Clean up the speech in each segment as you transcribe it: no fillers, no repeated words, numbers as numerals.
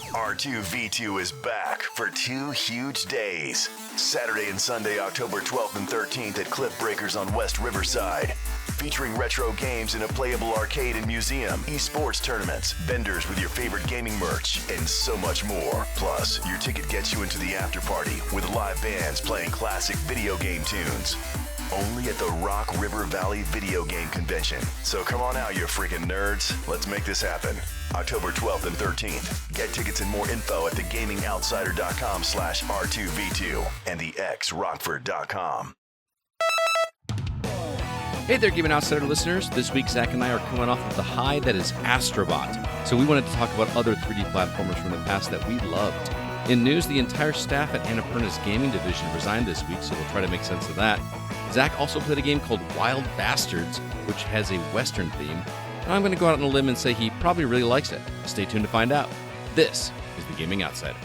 R2V2 is back for 2 huge days. Saturday and Sunday, October 12th and 13th at Cliff Breakers on West Riverside. Featuring retro games in a playable arcade and museum, esports tournaments, vendors with your favorite gaming merch, and so much more. Plus, your ticket gets you into the after party with live bands playing classic video game tunes. Only at the Rock River Valley Video Game Convention. So come on out, you freaking nerds. Let's make this happen. October 12th and 13th. Get tickets and more info at thegamingoutsider.com/R2V2 and thexrockford.com. Hey there, Gaming Outsider listeners. This week, Zack and I are coming off of the high that is Astrobot. So we wanted to talk about other 3D platformers from the past that we loved. In news, the entire staff at Annapurna's gaming division resigned this week, so we'll try to make sense of that. Zack also played a game called Wild Bastards, which has a Western theme. And I'm going to go out on a limb and say he probably really likes it. Stay tuned to find out. This is the Gaming Outsider.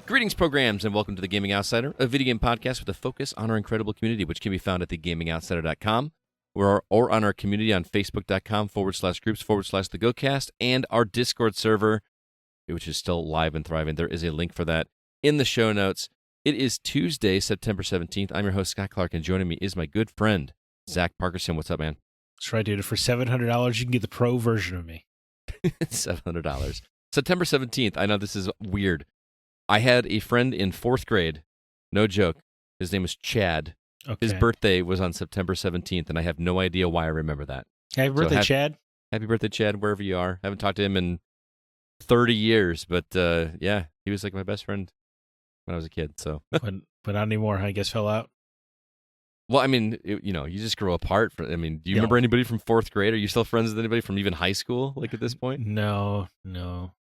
Greetings, programs, and welcome to the Gaming Outsider, a video game podcast with a focus on our incredible community, which can be found at thegamingoutsider.com or on our community on facebook.com/groups/thegocast and our Discord server, which is still live and thriving. There is a link for that in the show notes. It is Tuesday, September 17th. I'm your host, Scott Clark, and joining me is my good friend, Zack Parkerson. What's up, man? That's right, dude. For $700, you can get the pro version of me. $700. September 17th. I know this is weird. I had a friend in 4th grade, no joke. His name was Chad. Okay. His birthday was on September 17th, and I have no idea why I remember that. Happy birthday, Chad. Happy birthday, Chad, wherever you are. I haven't talked to him in 30 years, but yeah, he was like my best friend when I was a kid. So, but not anymore. I guess fell out. Well, I mean, you just grow apart. Do you remember anybody from 4th grade? Are you still friends with anybody from even high school, like at this point? No.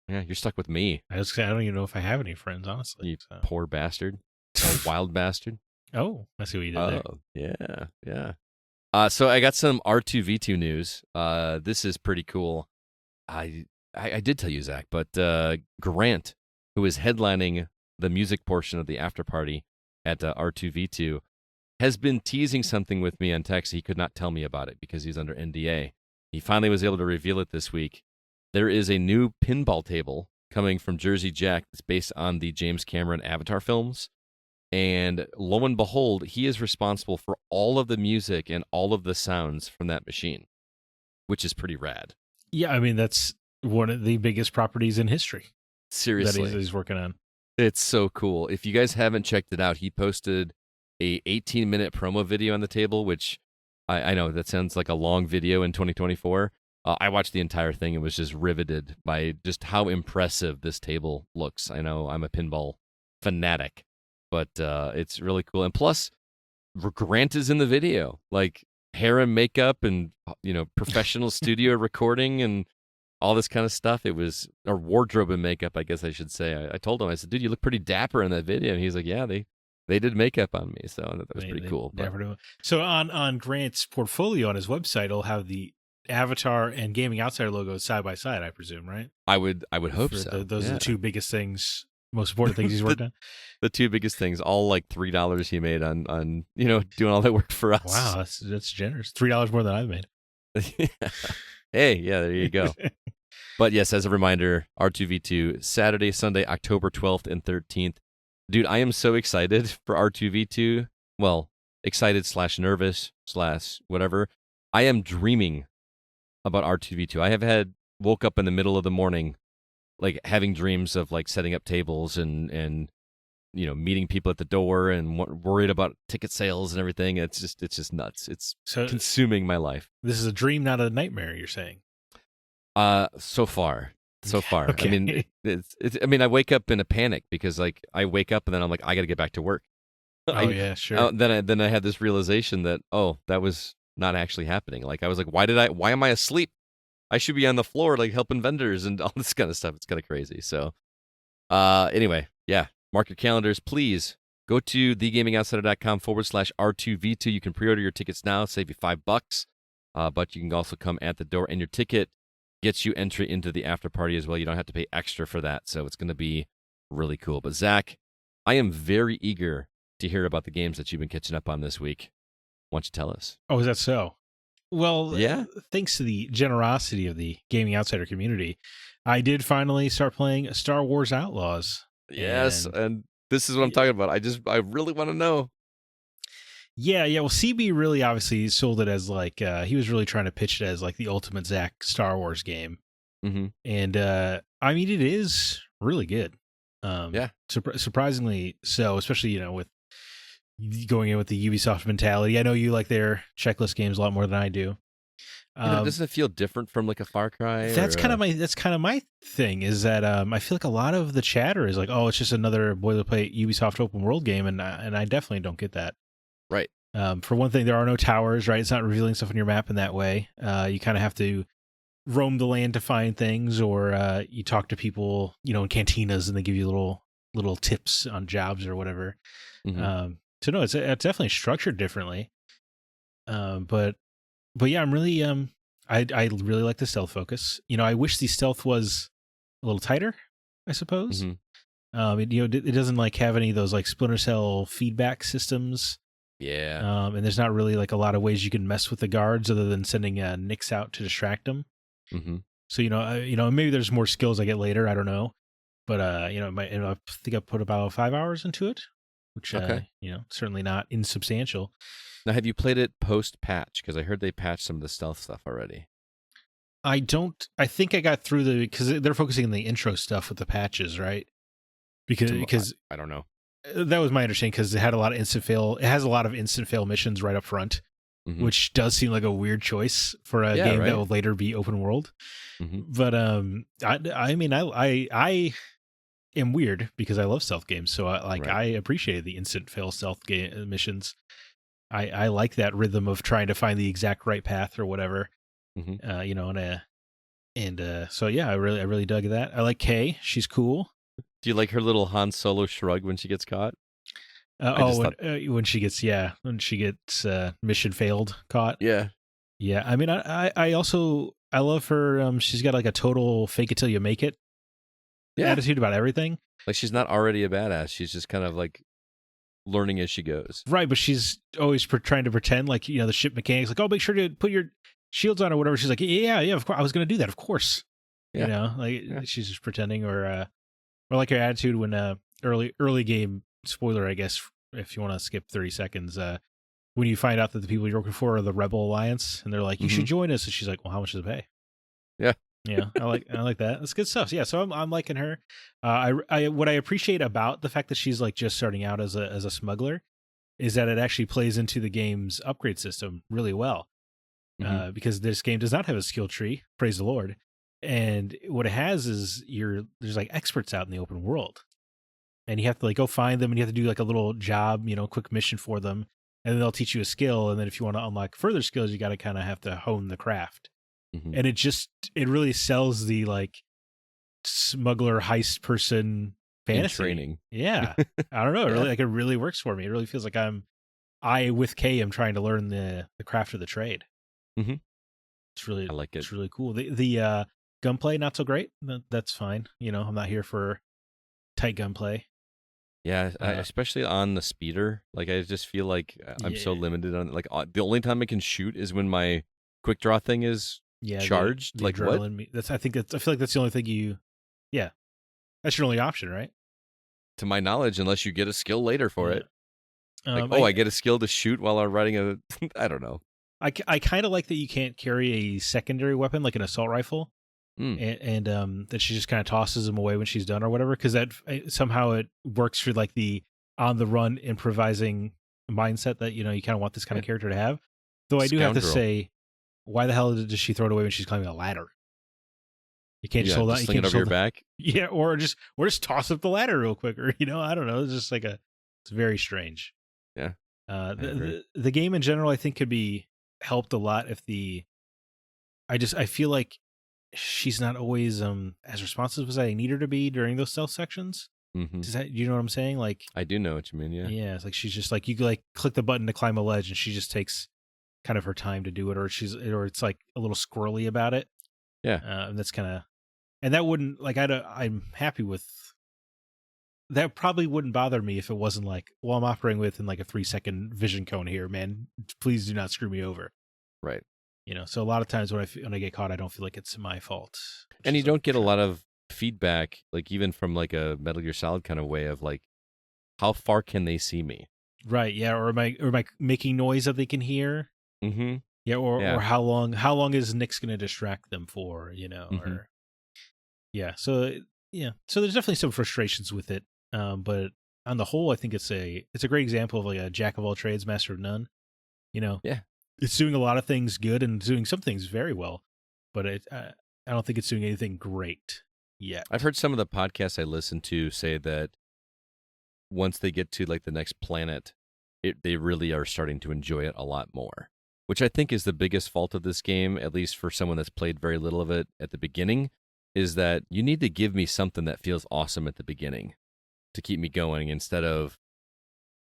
Yeah, you're stuck with me. I don't even know if I have any friends, honestly. You poor bastard. A wild bastard. Oh, I see what you did there. Yeah. So I got some R2V2 news. This is pretty cool. I did tell you, Zack, but Grant, who is headlining the music portion of the after party at R2V2, has been teasing something with me on text. He could not tell me about it because he's under NDA. He finally was able to reveal it this week. There is a new pinball table coming from Jersey Jack that's based on the James Cameron Avatar films. And lo and behold, he is responsible for all of the music and all of the sounds from that machine, which is pretty rad. Yeah, I mean, that's one of the biggest properties in history. Seriously. That he's working on. It's so cool. If you guys haven't checked it out, he posted a 18-minute promo video on the table, which I know that sounds like a long video in 2024. I watched the entire thing and was just riveted by just how impressive this table looks. I know I'm a pinball fanatic, but it's really cool. And plus, Grant is in the video, like hair and makeup and, professional studio recording and all this kind of stuff. It was, or wardrobe and makeup, I guess I should say. I told him, I said, dude, you look pretty dapper in that video. And he's like, yeah, they did makeup on me. So that was pretty cool. So on Grant's portfolio on his website, it'll have the Avatar and Gaming Outsider logos side by side, I presume, right? I would hope so. Those are the two biggest things, most important things he's worked on. The two biggest things, all like $3 he made on doing all that work for us. Wow, that's generous. $3 more than I've made. Hey, yeah, there you go. But yes, as a reminder, R2V2, Saturday, Sunday, October 12th and 13th. Dude, I am so excited for R2V2. Well, excited / nervous / whatever. I am dreaming about R2V2. I have woke up in the middle of the morning, like having dreams of like setting up tables and meeting people at the door and worried about ticket sales and everything. It's just nuts. It's consuming my life. This is a dream, not a nightmare, you're saying? So far. Okay. I mean, I wake up in a panic because like I wake up and then I'm like, I got to get back to work. Yeah, sure. Then I had this realization that, that was not actually happening. Like I was like, why am I asleep? I should be on the floor like helping vendors and all this kind of stuff. It's kind of crazy. So anyway, yeah, mark your calendars, please. Go to thegamingoutsider.com/R2V2. You can pre-order your tickets now, save you $5. But you can also come at the door, and your ticket gets you entry into the after party as well. You don't have to pay extra for that, so it's going to be really cool. But Zack, I am very eager to hear about the games that you've been catching up on this week. Why don't you tell us? Oh, is that so? Well, Yeah? thanks to the generosity of the Gaming Outsider community, I did finally start playing Star Wars Outlaws. Yes, And and this is what I'm talking about. I really want to know. yeah. Well, CB really obviously sold it as like he was really trying to pitch it as like the ultimate Zack Star Wars game. Mm-hmm. And I mean, it is really good. Yeah. Surprisingly so, especially with going in with the Ubisoft mentality. I know you like their checklist games a lot more than I do. Yeah, but doesn't it feel different from like a Far Cry? That's kind of my thing is that I feel like a lot of the chatter is like, oh, it's just another boilerplate Ubisoft open world game, and I definitely don't get that. Right. For one thing, there are no towers, right? It's not revealing stuff on your map in that way. You kind of have to roam the land to find things, or you talk to people, in cantinas, and they give you little tips on jobs or whatever. Mm-hmm. So no, it's definitely structured differently. But yeah, I'm really I really like the stealth focus. I wish the stealth was a little tighter, I suppose. Mm-hmm. It doesn't like have any of those like Splinter Cell feedback systems. Yeah. And there's not really like a lot of ways you can mess with the guards other than sending Nicks out to distract them. Mm-hmm. So maybe there's more skills I get later. I don't know, but I think I put about 5 hours into it, which Okay. certainly not insubstantial. Now, have you played it post-patch? Because I heard they patched some of the stealth stuff already. I think I got through because they're focusing on the intro stuff with the patches, right? Because I don't know. that was my understanding, because it had a lot of instant fail. It has a lot of instant fail missions right up front, Mm-hmm. which does seem like a weird choice for a Yeah, game right? that will later be open world. Mm-hmm. But I mean, I am weird because I love stealth games, so Right. I appreciated the instant fail stealth game missions. I like that rhythm of trying to find the exact right path or whatever. Mm-hmm. So yeah, I really dug that. I like Kay. She's cool. Do you like her little Han Solo shrug when she gets caught? When she gets mission failed caught. Yeah. Yeah, I mean, I also I love her. She's got like a total fake it till you make it attitude about everything. Like she's not already a badass. She's just kind of like learning as she goes. Right, but she's always trying to pretend like the ship mechanics, like, oh, make sure to put your shields on or whatever. She's like, yeah, of course, I was going to do that, of course. Yeah. She's just pretending, or like her attitude when early game spoiler, I guess, if you want to skip 30 seconds, when you find out that the people you're working for are the Rebel Alliance, and they're like, you should join us, and she's like, well, how much does it pay? Yeah. Yeah, I like that. That's good stuff. Yeah, so I'm liking her. What I appreciate about the fact that she's like just starting out as a smuggler is that it actually plays into the game's upgrade system really well. Mm-hmm. Because this game does not have a skill tree, praise the Lord. And what it has is there's like experts out in the open world, and you have to like go find them, and you have to do like a little job, quick mission for them, and then they'll teach you a skill, and then if you want to unlock further skills, you got to kind of have to hone the craft. Mm-hmm. And it really sells the like smuggler heist person fantasy. In training. Yeah, I don't know. It really works for me. It really feels like I with Kay am trying to learn the craft of the trade. Mm-hmm. It's really I like it. It's really cool. The gunplay not so great. That's fine. I'm not here for tight gunplay. Yeah, especially on the speeder. Like I just feel like I'm so limited on like the only time I can shoot is when my quick draw thing is charged. The like adrenaline. What? I feel like that's the only thing that's your only option, right? To my knowledge, unless you get a skill later for it. Like, I I get a skill to shoot while I'm riding a. I don't know. I kind of like that you can't carry a secondary weapon like an assault rifle, and that she just kind of tosses them away when she's done or whatever, because that somehow it works for like the on the run improvising mindset that you kind of want this kind of character to have. Though I do have to say, why the hell does she throw it away when she's climbing a ladder? You can't just hold that. You sling can't it over your back. Yeah, or just toss up the ladder real quick, or I don't know. It's just like it's very strange. Yeah. The game in general, I think, could be helped a lot if I feel like she's not always as responsive as I need her to be during those stealth sections. Mm-hmm. Do you know what I'm saying? Like, I do know what you mean. Yeah. Yeah. It's like she's just like you like click the button to climb a ledge, and she just takes kind of her time to do it, or it's like a little squirrely about it. Yeah. And that's kind of, and that wouldn't like I'm happy with. That probably wouldn't bother me if it wasn't like, well, I'm operating within like a 3-second vision cone here, man. Please do not screw me over. Right. So a lot of times when I get caught, I don't feel like it's my fault. And you don't get a lot of feedback, like even from like a Metal Gear Solid kind of way of like, how far can they see me? Right. Yeah. Or am I making noise that they can hear? Mm-hmm. Yeah. Or Yeah. how long is Nick's going to distract them for? Mm-hmm. Or yeah. So So there's definitely some frustrations with it. But on the whole, I think it's a great example of like a jack of all trades, master of none. Yeah. It's doing a lot of things good and doing some things very well, but I don't think it's doing anything great yet. I've heard some of the podcasts I listen to say that once they get to like the next planet, they really are starting to enjoy it a lot more, which I think is the biggest fault of this game, at least for someone that's played very little of it at the beginning, is that you need to give me something that feels awesome at the beginning to keep me going instead of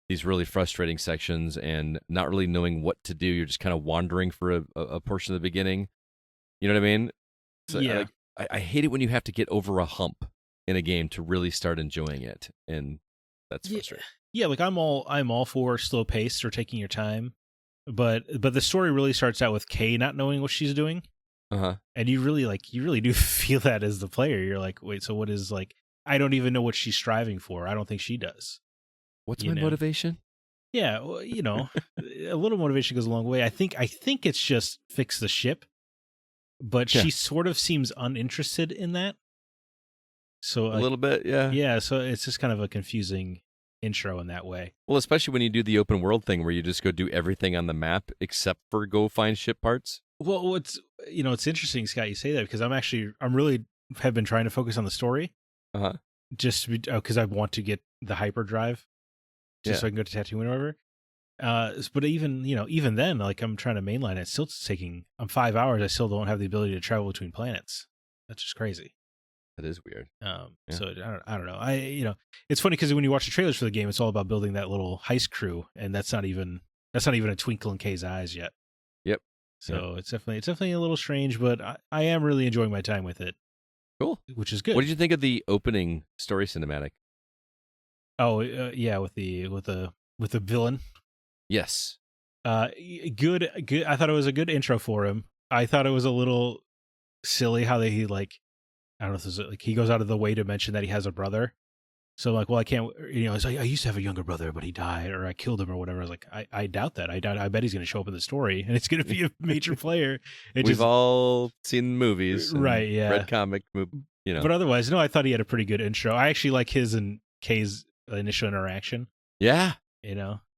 these really frustrating sections and not really knowing what to do. You're just kind of wandering for a portion of the beginning. You know what I mean? So Yeah. I hate it when you have to get over a hump in a game to really start enjoying it, and that's frustrating. Yeah, like I'm all for slow pace or taking your time, but the story really starts out with Kay not knowing what she's doing, and you really do feel that as the player. You're like, wait, so what is like? I don't even know what she's striving for. I don't think she does. What's my motivation? Yeah, well, a little motivation goes a long way. I think it's just fix the ship, but she sort of seems uninterested in that. So a little bit, yeah. Yeah, so it's just kind of a confusing intro in that way. Well, especially when you do the open world thing where you just go do everything on the map except for go find ship parts. Well, it's interesting, Scott, you say that because I'm really have been trying to focus on the story. Just because I want to get the hyperdrive, just so I can go to Tatooine or whatever. But even then, like I'm trying to mainline it, still taking. I'm 5 hours. I still don't have the ability to travel between planets. That's just crazy. That is weird. So I don't know. It's funny because when you watch the trailers for the game, it's all about building that little heist crew, and that's not even a twinkle in Kay's eyes yet. Yep. So it's definitely a little strange, but I am really enjoying my time with it. Cool, which is good. What did you think of the opening story cinematic? Oh yeah, with the villain. Yes. Good. I thought it was a good intro for him. I thought it was a little silly how he like. I don't know if this is like he goes out of the way to mention that he has a brother. So I'm like, well, I can't. It's like I used to have a younger brother, but he died, or I killed him, or whatever. I was like, I doubt that. I bet he's going to show up in the story, and it's going to be a major player. We've all seen movies, right? Yeah, read comic, But otherwise, no, I thought he had a pretty good intro. I actually like his and Kay's initial interaction. Yeah,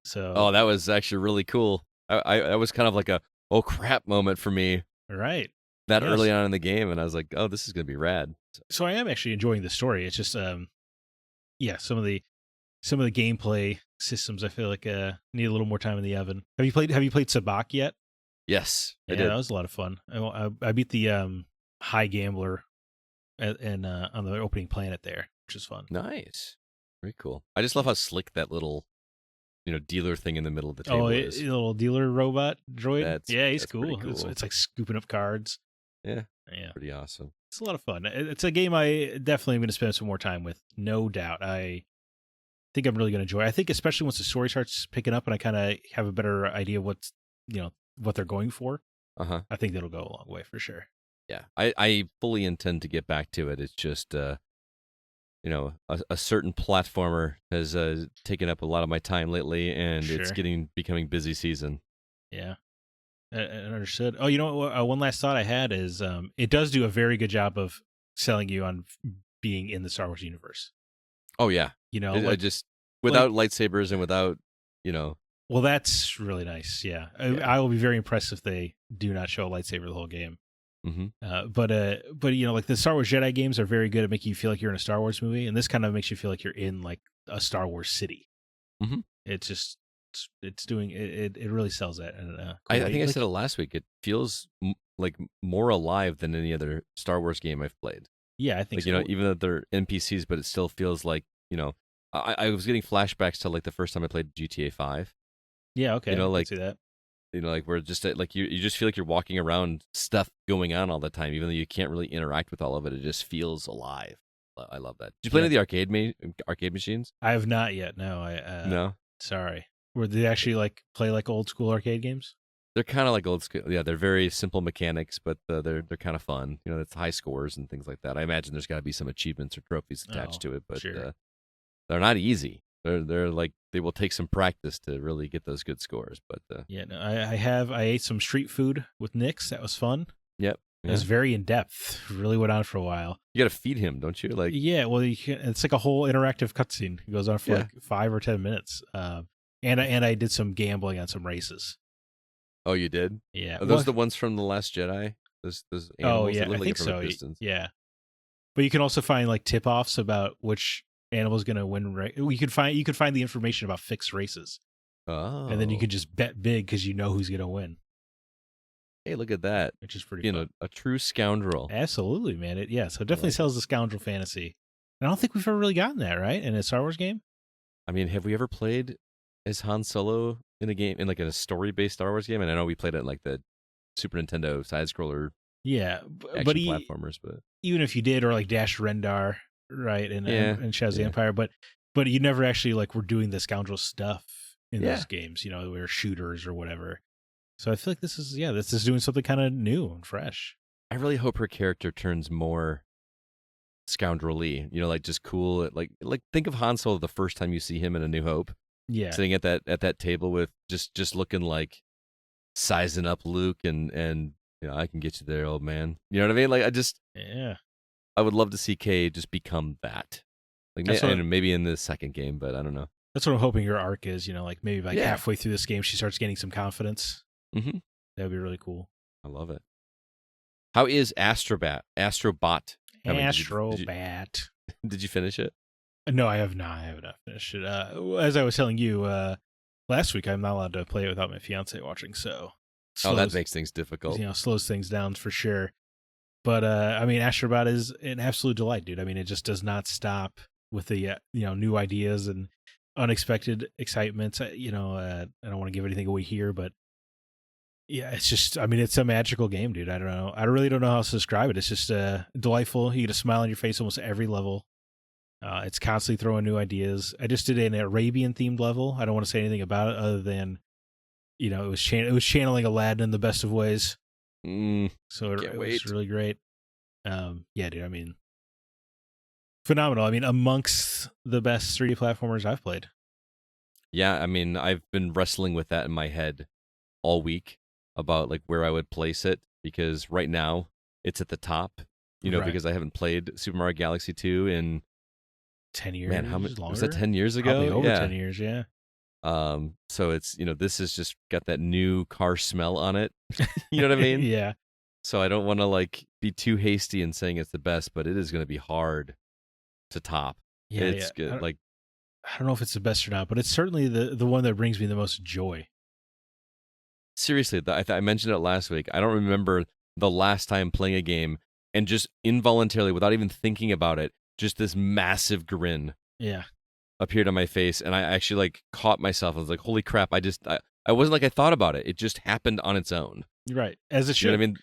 So. Oh, that was actually really cool. I was kind of like a oh crap moment for me. Right. That early on in the game, and I was like, oh, this is going to be rad. So I am actually enjoying the story. It's just some of the gameplay systems I feel like need a little more time in the oven. Have you played Sabacc yet? Yes, I did. That was a lot of fun. I beat the High Gambler and on the opening planet there, which is fun. Nice, very cool. I just love how slick that little dealer thing in the middle of the table is. A little dealer robot droid. He's cool. Cool. It's like scooping up cards. Yeah, pretty awesome. It's a lot of fun. It's a game I definitely am going to spend some more time with, no doubt. I think I'm really going to enjoy it. I think especially once the story starts picking up and I kind of have a better idea of what they're going for. I think that'll go a long way for sure. Yeah, I fully intend to get back to it. It's just a certain platformer has taken up a lot of my time lately, and it's becoming busy season. Yeah. Understood. Oh, one last thought I had is it does do a very good job of selling you on being in the Star Wars universe. Oh yeah, just without lightsabers and without Well, that's really nice. Yeah. I will be very impressed if they do not show a lightsaber the whole game. But like the Star Wars Jedi games are very good at making you feel like you're in a Star Wars movie, and this kind of makes you feel like you're in like a Star Wars city. It's just. It's doing it. It really sells that. I think I said it last week. It feels like more alive than any other Star Wars game I've played. Yeah, I think so. Even though they're NPCs, but it still feels like I was getting flashbacks to like the first time I played GTA 5. Yeah, okay. Like I can see that. Like we're just like you just feel like you're walking around, stuff going on all the time, even though you can't really interact with all of it. It just feels alive. I love that. Did you play any of the arcade machines? I have not yet. No, no. Sorry. Where they actually like play like old school arcade games? They're kind of like old school. Yeah, they're very simple mechanics, but they're kind of fun. It's high scores and things like that. I imagine there's got to be some achievements or trophies attached to it, but sure. they're not easy. They're like they will take some practice to really get those good scores. But Yeah, no, I ate some street food with Nix. That was fun. Yep, It was very in depth. Really went on for a while. you got to feed him, don't you? Like Yeah, well, it's like a whole interactive cutscene. It goes on for like 5 or 10 minutes. And I did some gambling on some races. Oh, you did? Yeah. Are those the ones from The Last Jedi? Those animals? Oh, yeah, Look I like think it from so. a distance. Yeah. But you can also find like tip-offs about which animal's going to win. You could find the information about fixed races. Oh. And then you could just bet big because you know who's going to win. Hey, look at that. Which is pretty fun. A true scoundrel. Absolutely, man. So it definitely sells the scoundrel fantasy. And I don't think we've ever really gotten that, right? In a Star Wars game? I mean, have we ever played as Han Solo in a game, in like a story-based Star Wars game? And I know we played it in like the Super Nintendo side-scroller Yeah, action platformers, but even if you did, or like Dash Rendar, right, and Shadows of the Empire, but you never actually like were doing the scoundrel stuff in those games. We were shooters or whatever. So I feel like this is doing something kind of new and fresh. I really hope her character turns more scoundrelly. Like just cool. Like think of Han Solo the first time you see him in A New Hope. Yeah, sitting at that table with just looking like sizing up Luke and I can get you there, old man. You know what I mean? Like I would love to see Kay just become that. Like maybe in the second game, but I don't know. That's what I'm hoping her arc is. Like maybe like halfway through this game, she starts gaining some confidence. Mm-hmm. That would be really cool. I love it. How is Astrobot? Astrobat. Did you finish it? No, I have not. I have not finished it. As I was telling you last week, I'm not allowed to play it without my fiance watching. So that makes things difficult. Slows things down for sure. But I mean, Astrobot is an absolute delight, dude. I mean, it just does not stop with the new ideas and unexpected excitements. I don't want to give anything away here, but yeah, it's just, I mean, it's a magical game, dude. I don't know. I really don't know how else to describe it. It's just delightful. You get a smile on your face almost every level. It's constantly throwing new ideas. I just did an Arabian themed level. I don't want to say anything about it other than, it was channeling Aladdin in the best of ways. So it was really great. Yeah, dude. I mean, phenomenal. I mean, amongst the best 3D platformers I've played. Yeah, I mean, I've been wrestling with that in my head all week about like where I would place it, because right now it's at the top, because I haven't played Super Mario Galaxy 2 in 10 years. Man, how much longer? was that? 10 years ago? Probably over 10 years, yeah. So it's, this has just got that new car smell on it. You know what I mean? Yeah. So I don't want to like be too hasty in saying it's the best, but it is going to be hard to top. Yeah, it's good. I don't know if it's the best or not, but it's certainly the one that brings me the most joy. Seriously, I mentioned it last week. I don't remember the last time playing a game and just involuntarily, without even thinking about it, just this massive grin appeared on my face, and I actually like caught myself. I was like, holy crap, I wasn't like I thought about it. It just happened on its own. Right. As it should. You know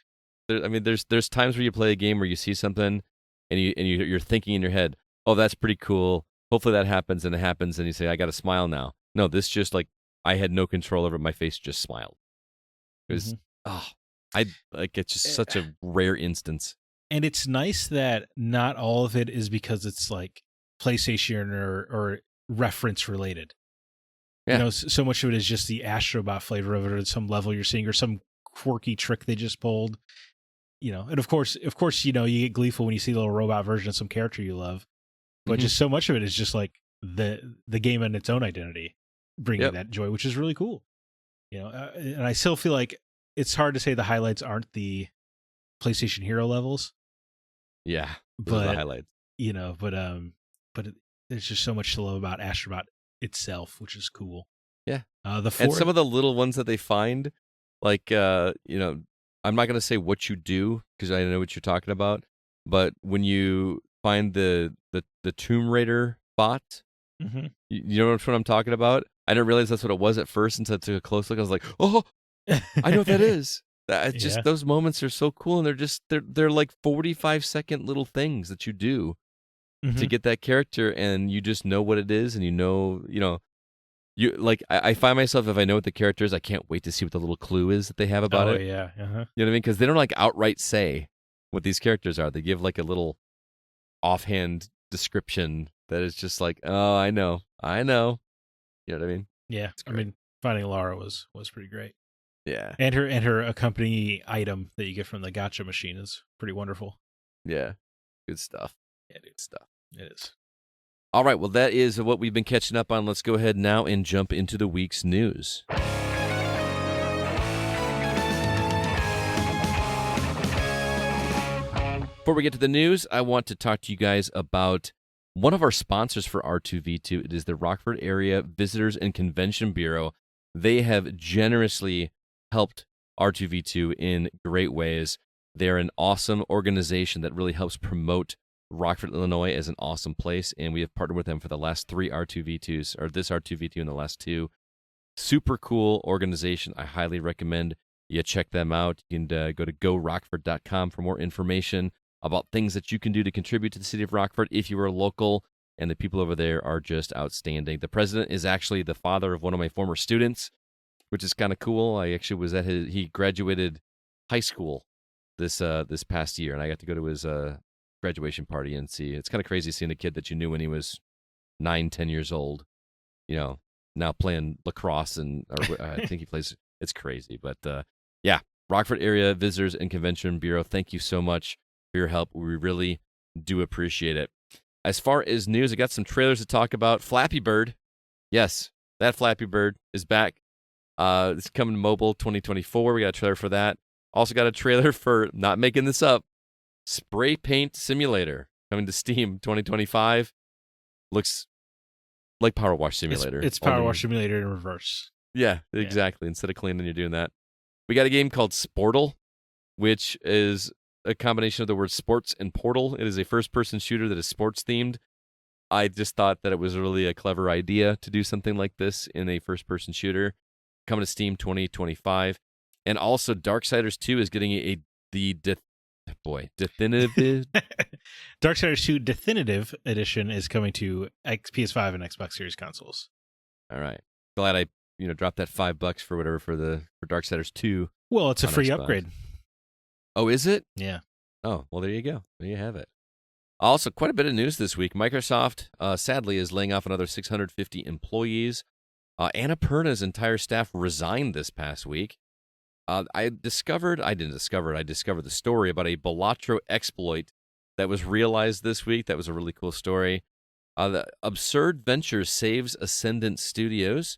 what I mean? There's times where you play a game where you see something and you're thinking in your head, oh, that's pretty cool. Hopefully that happens, and it happens, and you say, I got to smile now. No, this just like I had no control over it. My face just smiled. It was it's just such a rare instance. And it's nice that not all of it is because it's like PlayStation or reference related. Yeah. So much of it is just the Astrobot flavor of it, or some level you're seeing, or some quirky trick they just pulled. And of course, you get gleeful when you see the little robot version of some character you love. But just so much of it is just like the game and its own identity, bringing that joy, which is really cool. And I still feel like it's hard to say the highlights aren't the PlayStation Hero levels. Yeah, those are the highlights. But there's just so much to love about Astrobot itself, which is cool. Yeah. And some of the little ones that they find, like I'm not gonna say what you do because I know what you're talking about, but when you find the Tomb Raider bot, you know what I'm talking about? I didn't realize that's what it was at first until I took a close look. I was like, oh, I know what that is. It's just those moments are so cool, and they're like 45-second little things that you do to get that character, and you just know what it is, and I find myself, if I know what the character is, I can't wait to see what the little clue is that they have about it. Oh yeah, You know what I mean? Because they don't like outright say what these characters are. They give like a little offhand description that is just like, oh, I know. You know what I mean? Yeah, I mean, finding Lara was pretty great. Yeah, and her accompanying item that you get from the gacha machine is pretty wonderful. yeah, good stuff. Yeah, dude. Stuff. It is. All right, well, that is what we've been catching up on. Let's go ahead now and jump into the week's news. Before we get to the news, I want to talk to you guys about one of our sponsors for R2V2. It is the Rockford Area Visitors and Convention Bureau. They have generously helped R2V2 in great ways. They're an awesome organization that really helps promote Rockford, Illinois as an awesome place, and we have partnered with them for the last 3 R2V2s, or this R2V2 and the last 2. Super cool organization. I highly recommend you check them out. You can go to gorockford.com for more information about things that you can do to contribute to the city of Rockford if you are local, and the people over there are just outstanding. The president is actually the father of one of my former students, which is kind of cool. I actually was at he graduated high school this past year, and I got to go to his graduation party and see. It's kind of crazy seeing a kid that you knew when he was 9-10 years old, now playing lacrosse, and I think he plays. It's crazy, but yeah, Rockford Area Visitors and Convention Bureau, thank you so much for your help. We really do appreciate it. As far as news, I got some trailers to talk about. Flappy Bird, yes, that Flappy Bird is back. It's coming to mobile 2024. We got a trailer for that. Also got a trailer for, not making this up, Spray Paint Simulator coming to Steam 2025. Looks like Power Wash Simulator. It's Power Wash Simulator in reverse. Yeah, exactly. Yeah. Instead of cleaning, you're doing that. We got a game called Sportal, which is a combination of the word sports and portal. It is a first-person shooter that is sports-themed. I just thought that it was really a clever idea to do something like this in a first-person shooter. Coming to Steam 2025. And also, Darksiders 2 is getting definitive. Darksiders 2 Definitive Edition is coming to PS5 and Xbox Series consoles. All right. Glad I dropped that $5 for whatever for Darksiders 2. Well, it's a free Xbox. upgrade. Oh, is it? Yeah. Oh, well, there you go. There you have it. Also, quite a bit of news this week. Microsoft, sadly, is laying off another 650 employees. Annapurna's entire staff resigned this past week. I discovered the story about a Balatro exploit that was realized this week. That was a really cool story. The Absurd Ventures saves Ascendant Studios.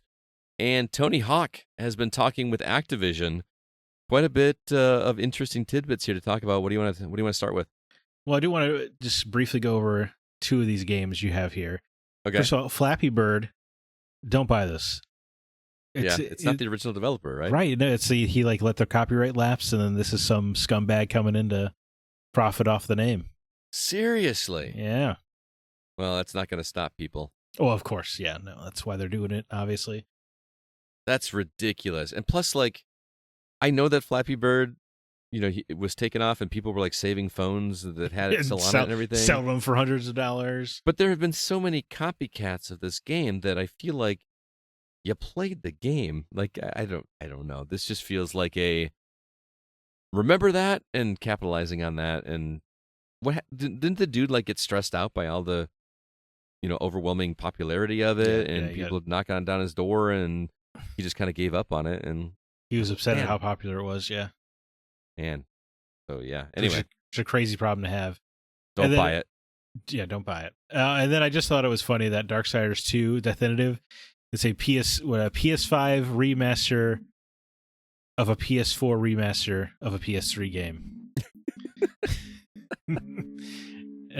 And Tony Hawk has been talking with Activision. Quite a bit of interesting tidbits here to talk about. What do you want to start with? Well, I do want to just briefly go over 2 of these games you have here. Okay. First of all, Flappy Bird, don't buy this. It's not the original developer, right? Right. No, he let their copyright lapse, and then this is some scumbag coming in to profit off the name. Seriously? Yeah. Well, that's not going to stop people. Oh, of course. Yeah. No, that's why they're doing it, obviously. That's ridiculous. And plus, I know that Flappy Bird, it was taken off and people were saving phones that had it still on it and everything. Selling them for hundreds of dollars. But there have been so many copycats of this game that I feel like you played the game. I don't know. This just feels like a remember that and capitalizing on that. And what didn't the dude get stressed out by all the overwhelming popularity of it and people knocking down his door, and he just kind of gave up on it, and he was upset at how popular it was. Yeah. And so, yeah. Anyway, it's a crazy problem to have. Don't buy it. Yeah, don't buy it. And then I just thought it was funny that Darksiders 2 Definitive, it's a PS5 remaster of a PS4 remaster of a PS3 game.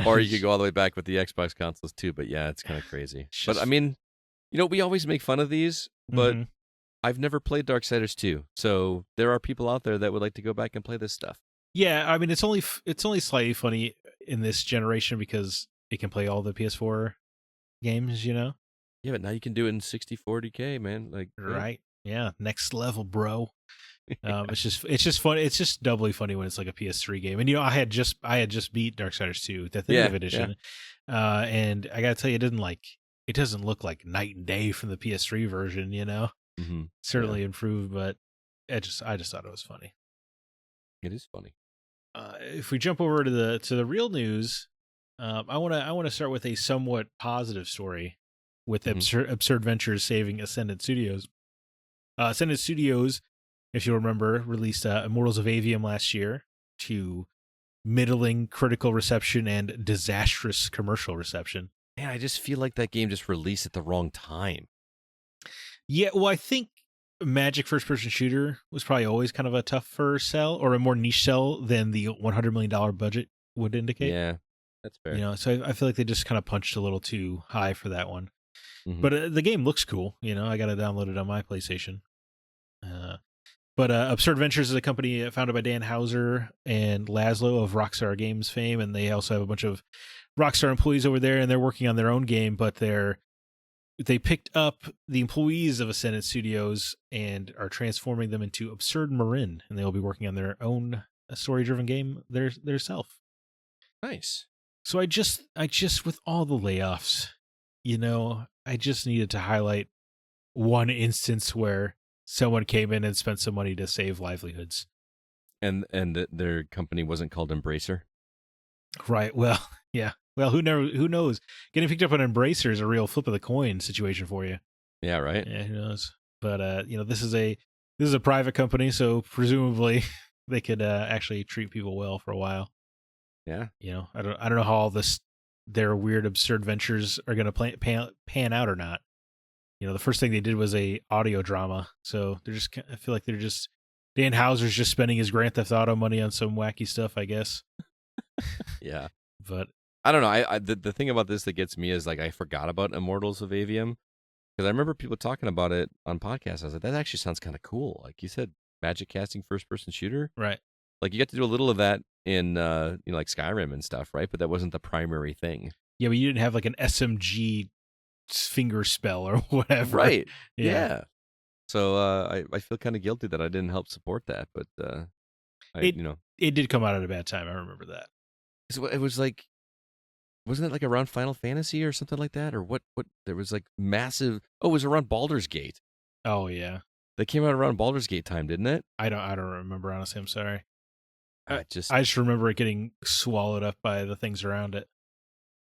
Or you could go all the way back with the Xbox consoles too, but yeah, it's kind of crazy. But I mean, we always make fun of these, but I've never played Darksiders 2, so there are people out there that would like to go back and play this stuff. Yeah, I mean, it's only slightly funny in this generation because it can play all the PS4 games, Yeah, but now you can do it in 60/40K, man. Right? Yeah, next level, bro. It's just funny. It's just doubly funny when it's a PS3 game. And I had just beat Darksiders 2 Definitive Edition, and I gotta tell you, it didn't it doesn't look like night and day from the PS3 version, Mm-hmm. Certainly improved, but I just thought it was funny. It is funny. If we jump over to the real news, I want to start with a somewhat positive story with Absurd Ventures saving Ascendant Studios. Ascendant Studios, if you remember, released Immortals of Avium last year to middling critical reception and disastrous commercial reception. Man, I just feel like that game just released at the wrong time. Yeah, well, I think Magic first-person shooter was probably always kind of a tougher sell or a more niche sell than the $100 million budget would indicate. Yeah, that's fair. So I feel like they just kind of punched a little too high for that one. But the game looks cool. I got to download it on my PlayStation. But Absurd Ventures is a company founded by Dan Houser and Laszlo of Rockstar Games fame, and they also have a bunch of Rockstar employees over there, and they're working on their own game, but they picked up the employees of Ascendant Studios and are transforming them into Absurd Marin, and they will be working on their own story-driven game theirself. Nice. So I just with all the layoffs, I just needed to highlight one instance where someone came in and spent some money to save livelihoods. And their company wasn't called Embracer? Right. Well, yeah. Well, who knows? Getting picked up on Embracer is a real flip of the coin situation for you. Yeah, right? Yeah, who knows? But this is a private company, so presumably they could actually treat people well for a while. Yeah. I don't know how all their weird absurd ventures are going to pan out or not. The first thing they did was a audio drama, so I feel like Dan Houser's just spending his Grand Theft Auto money on some wacky stuff, I guess. Yeah, but I don't know. The thing about this that gets me is like I forgot about Immortals of Avium because I remember people talking about it on podcasts. I was like, that actually sounds kind of cool. Like you said, magic casting first-person shooter, right? Like you get to do a little of that in like Skyrim and stuff, right? But that wasn't the primary thing. Yeah, but you didn't have like an SMG finger spell or whatever, right? Yeah. So I feel kind of guilty that I didn't help support that, but it did come out at a bad time. I remember that. So it was like, wasn't it like around Final Fantasy or something like that, or what? There was like massive. Oh, it was around Baldur's Gate. Oh yeah, that came out around Baldur's Gate time, didn't it? I don't remember honestly. I'm sorry. I just remember it getting swallowed up by the things around it.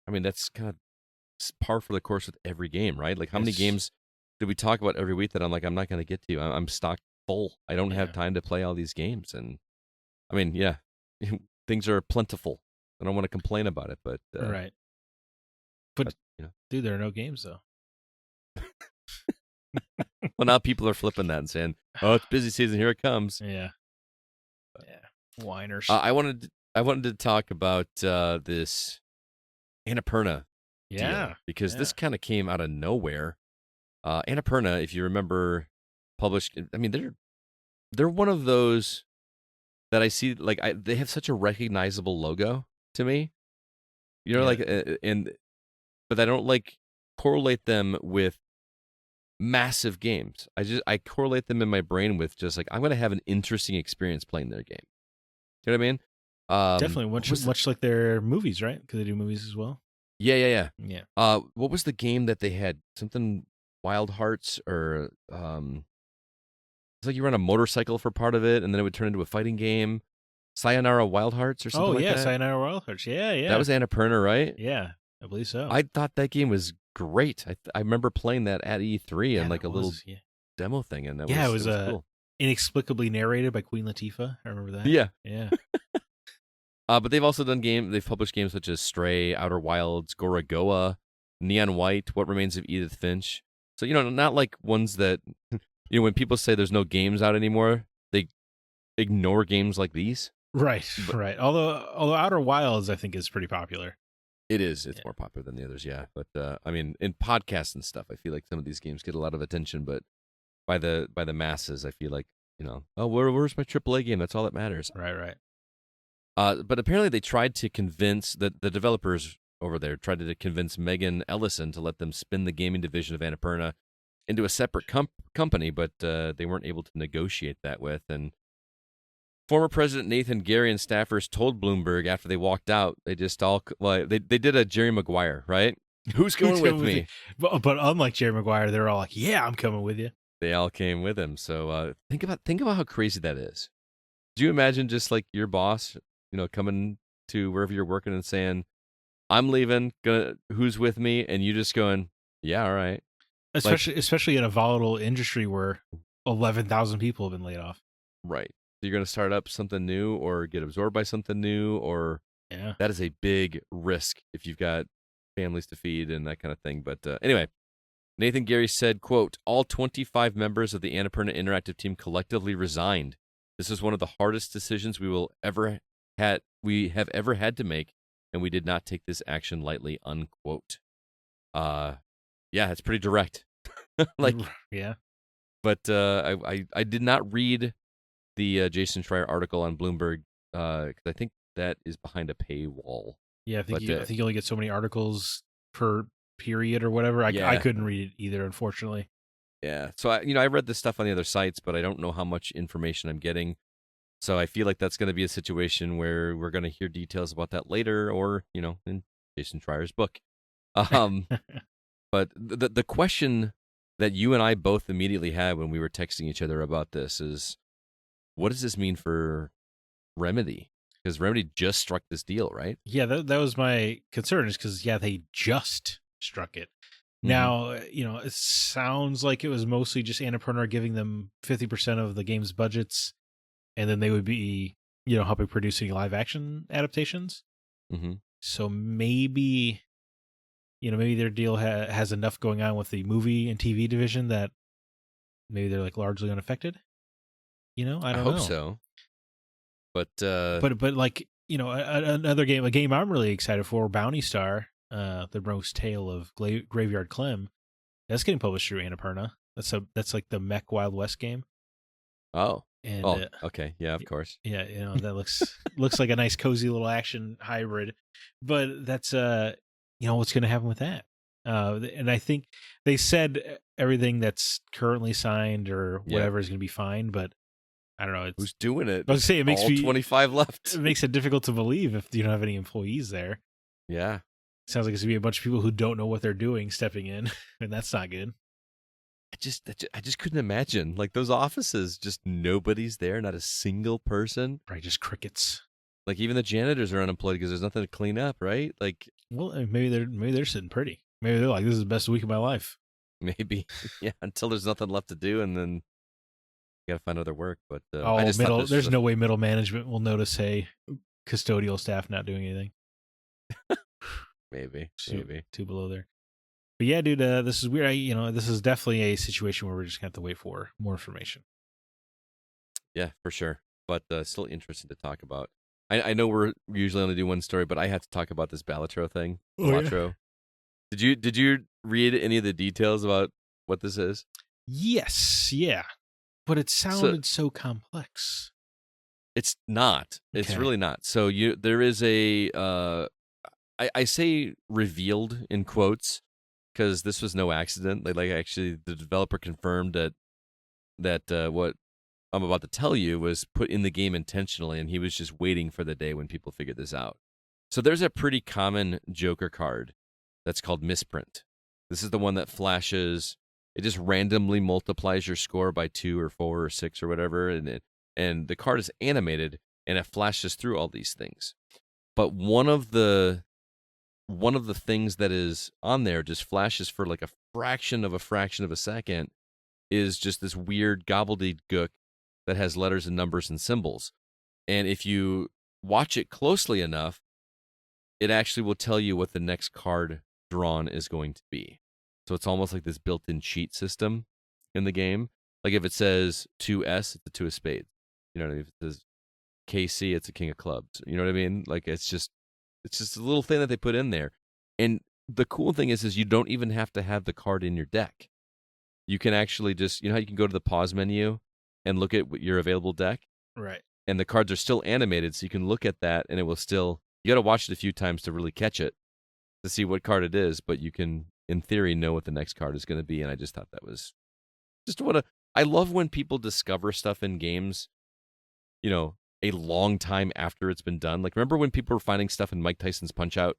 I mean, that's kind of par for the course with every game, right? Like, how many games do we talk about every week that I'm like, I'm not going to get to? I'm stocked full. I don't have time to play all these games. And, I mean, yeah, things are plentiful. I don't want to complain about it, but... right. But dude, there are no games, though. Well, now people are flipping that and saying, oh, it's busy season, here it comes. Yeah. Yeah. Whiners. I wanted to talk about this Annapurna deal, because this kind of came out of nowhere. Annapurna, if you remember, published. I mean, they're one of those that I see. Like, they have such a recognizable logo to me. But I don't like correlate them with massive games. I correlate them in my brain with just like I'm going to have an interesting experience playing their game. You know what I mean? Definitely, much like their movies, right? Because they do movies as well. Yeah. Yeah. What was the game that they had? Something Wild Hearts, or it's like you were on a motorcycle for part of it, and then it would turn into a fighting game. Sayonara Wild Hearts or something like that? Sayonara Wild Hearts. Yeah. That was Annapurna, right? Yeah, I believe so. I thought that game was great. I remember playing that at E3 and like a little demo thing, and it was cool. Inexplicably narrated by Queen Latifah. I remember that. Yeah. But they've also they've published games such as Stray, Outer Wilds, Gorogoa, Neon White, What Remains of Edith Finch. So, not like ones that, when people say there's no games out anymore, they ignore games like these. Right. Although Outer Wilds, I think, is pretty popular. It is. It's more popular than the others, yeah. But, I mean, in podcasts and stuff, I feel like some of these games get a lot of attention, but by the masses, I feel like, where's my AAA game? That's all that matters. Right. But apparently they tried to convince, the developers over there tried to convince Megan Ellison to let them spin the gaming division of Annapurna into a separate company, but they weren't able to negotiate that with. And former President Nathan Gary and staffers told Bloomberg after they walked out, they just they did a Jerry Maguire, right? Who's going with me? But unlike Jerry Maguire, they're all like, "Yeah, I'm coming with you." They all came with him. So think about how crazy that is. Do you imagine just like your boss, coming to wherever you're working and saying, "I'm leaving. Who's with me?" And you just going, "Yeah, all right." Especially in a volatile industry where 11,000 people have been laid off. Right. You're going to start up something new or get absorbed by something new, or Yeah. that is a big risk if you've got families to feed and that kind of thing. But anyway, Nathan Gary said, quote, "All 25 members of the Annapurna Interactive team collectively resigned. This is one of the hardest decisions we have ever had to make, and we did not take this action lightly," unquote. Yeah, it's pretty direct. Yeah. But I did not read the Jason Schreier article on Bloomberg because I think that is behind a paywall. Yeah, I think you only get so many articles per period or whatever. I couldn't read it either, unfortunately. Yeah, so I read this stuff on the other sites, but I don't know how much information I'm getting. So I feel like that's going to be a situation where we're going to hear details about that later, or in Jason Schreier's book. But the question that you and I both immediately had when we were texting each other about this is, what does this mean for Remedy? Because Remedy just struck this deal, right? Yeah, that was my concern, is because they just struck it. Now, it sounds like it was mostly just Annapurna giving them 50% of the game's budgets, and then they would be, helping producing live action adaptations. Mm-hmm. So maybe their deal has enough going on with the movie and TV division that maybe they're like largely unaffected. I don't know. I hope so. But like, another game, a game I'm really excited for, Bounty Star, the roast tale of Graveyard Clem, that's getting published through Annapurna. That's like the Mech Wild West game. Oh. And, okay. Yeah, of course. Yeah, that looks like a nice cozy little action hybrid. But that's what's going to happen with that. And I think they said everything that's currently signed or whatever is going to be fine, but I don't know. Who's doing it? I was saying, it makes all 25 left. It makes it difficult to believe if you don't have any employees there. Yeah. Sounds like it's gonna be a bunch of people who don't know what they're doing stepping in, and that's not good. I just couldn't imagine, like, those offices, just nobody's there, not a single person. Right, just crickets. Like, even the janitors are unemployed because there's nothing to clean up, right? Like, well, maybe they're sitting pretty. Maybe they're like, this is the best week of my life. Maybe, yeah. Until there's nothing left to do, and then you gotta find other work. But there's no way middle management will notice custodial staff not doing anything. Maybe two below there. But yeah, dude, this is weird. This is definitely a situation where we're just gonna have to wait for more information. Yeah, for sure. But still interesting to talk about. I know we're usually only do one story, but I have to talk about this Balatro thing. Balatro. Yeah. Did you read any of the details about what this is? Yes, yeah. But it sounded so complex. It's not. Okay. It's really not. So there is a I say revealed in quotes because this was no accident. Like actually the developer confirmed that what I'm about to tell you was put in the game intentionally, and he was just waiting for the day when people figured this out. So there's a pretty common Joker card that's called Misprint. This is the one that flashes. It just randomly multiplies your score by 2 or 4 or 6 or whatever, and the card is animated and it flashes through all these things. But one of the things that is on there just flashes for like a fraction of a second is just this weird gobbledygook that has letters and numbers and symbols. And if you watch it closely enough, it actually will tell you what the next card drawn is going to be. So it's almost like this built-in cheat system in the game. Like if it says 2S, it's a 2 of spades. You know what I mean? If it says KC, it's a king of clubs. You know what I mean? Like it's just a little thing that they put in there. And the cool thing is you don't even have to have the card in your deck. You can actually just, how you can go to the pause menu and look at your available deck? Right. And the cards are still animated, so you can look at that and it will still, you got to watch it a few times to really catch it, to see what card it is, but you can, in theory, know what the next card is going to be. And I just thought that was just I love when people discover stuff in games, a long time after it's been done. Like, remember when people were finding stuff in Mike Tyson's Punch-Out?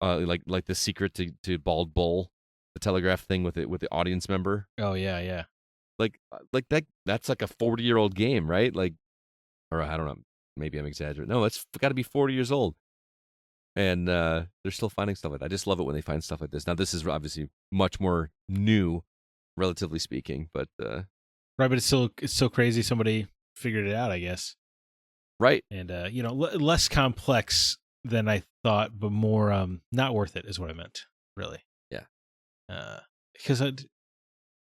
like the secret to Bald Bull, the telegraph thing with the audience member. Oh yeah. Like that's like a 40-year-old game, right? Like, or I don't know, maybe I'm exaggerating. No, it's got to be 40 years old. And they're still finding stuff like that. I just love it when they find stuff like this. Now, this is obviously much more new, relatively speaking, but right, but it's still crazy somebody figured it out, I guess. Right. And less complex than I thought, but more not worth it is what I meant, really. Yeah. Because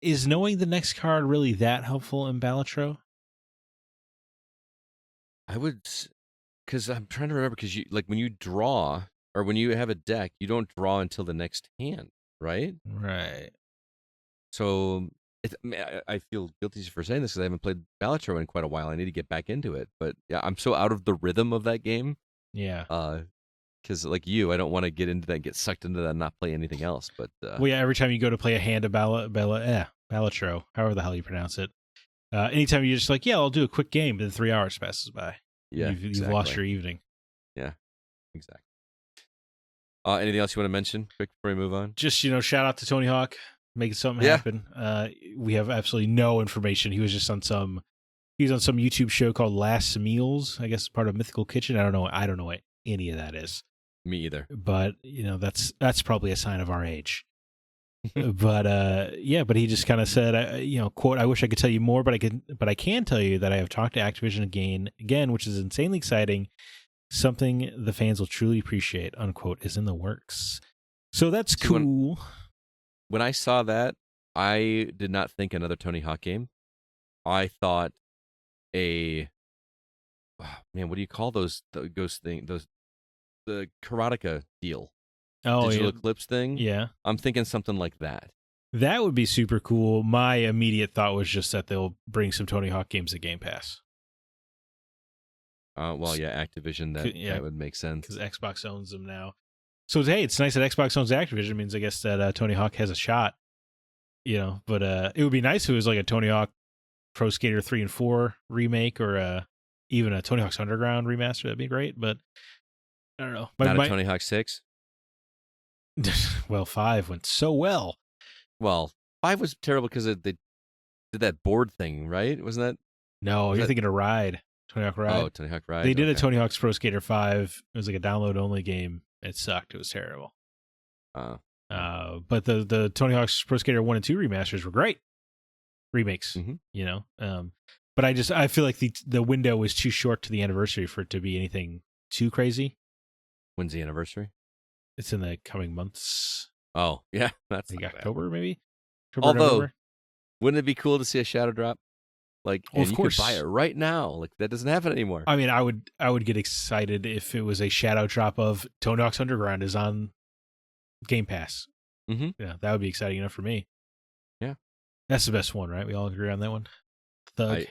is knowing the next card really that helpful in Balatro? I would, because I'm trying to remember, because you, like, when you draw or when you have a deck, you don't draw until the next hand, right? Right. So I feel guilty for saying this because I haven't played Balatro in quite a while. I need to get back into it, but yeah, I'm so out of the rhythm of that game. Yeah. Because like you, I don't want to get into that and get sucked into that and not play anything else. But well, yeah, every time you go to play a hand of Balatro, however the hell you pronounce it, anytime you're just like, yeah, I'll do a quick game, then 3 hours passes by. Yeah, you've lost your evening. Yeah, exactly. Anything else you want to mention quick before we move on? Just, shout out to Tony Hawk, making something happen. We have absolutely no information. He was just on some YouTube show called Last Meals, I guess part of Mythical Kitchen. I don't know what any of that is. Me either. But that's probably a sign of our age. But he just kind of said, quote, "I wish I could tell you more, but I can tell you that I have talked to Activision again, which is insanely exciting. Something the fans will truly appreciate," unquote, is in the works. So that's cool. When I saw that, I did not think another Tony Hawk game. I thought what do you call those ghost thing? The Karateka deal. Oh, Digital Eclipse thing. Yeah. I'm thinking something like that. That would be super cool. My immediate thought was just that they'll bring some Tony Hawk games to Game Pass. Well, yeah, Activision, that would make sense. Because Xbox owns them now. So, hey, it's nice that Xbox owns Activision. It means, I guess, that Tony Hawk has a shot. But it would be nice if it was like a Tony Hawk Pro Skater 3 and 4 remake or even a Tony Hawk's Underground remaster. That'd be great. But I don't know. Not a Tony Hawk 6? Well, 5 went so well. Well, 5 was terrible because they did that board thing, right? Wasn't that? No, you're thinking of Ride. Tony Hawk Ride. Oh, Tony Hawk Ride. They did a Tony Hawk's Pro Skater 5. It was like a download-only game. It sucked. It was terrible. But the Tony Hawk's Pro Skater 1 and 2 remasters were great. Remakes, But I feel like the window was too short to the anniversary for it to be anything too crazy. When's the anniversary? It's in the coming months. Oh, yeah. That's like October, maybe? November. Wouldn't it be cool to see a shadow drop? Like, of course. You could buy it right now. Like, that doesn't happen anymore. I mean, I would get excited if it was a shadow drop of Tony Hawk's Underground is on Game Pass. Mm-hmm. Yeah, that would be exciting enough for me. Yeah. That's the best one, right? We all agree on that one? Thug.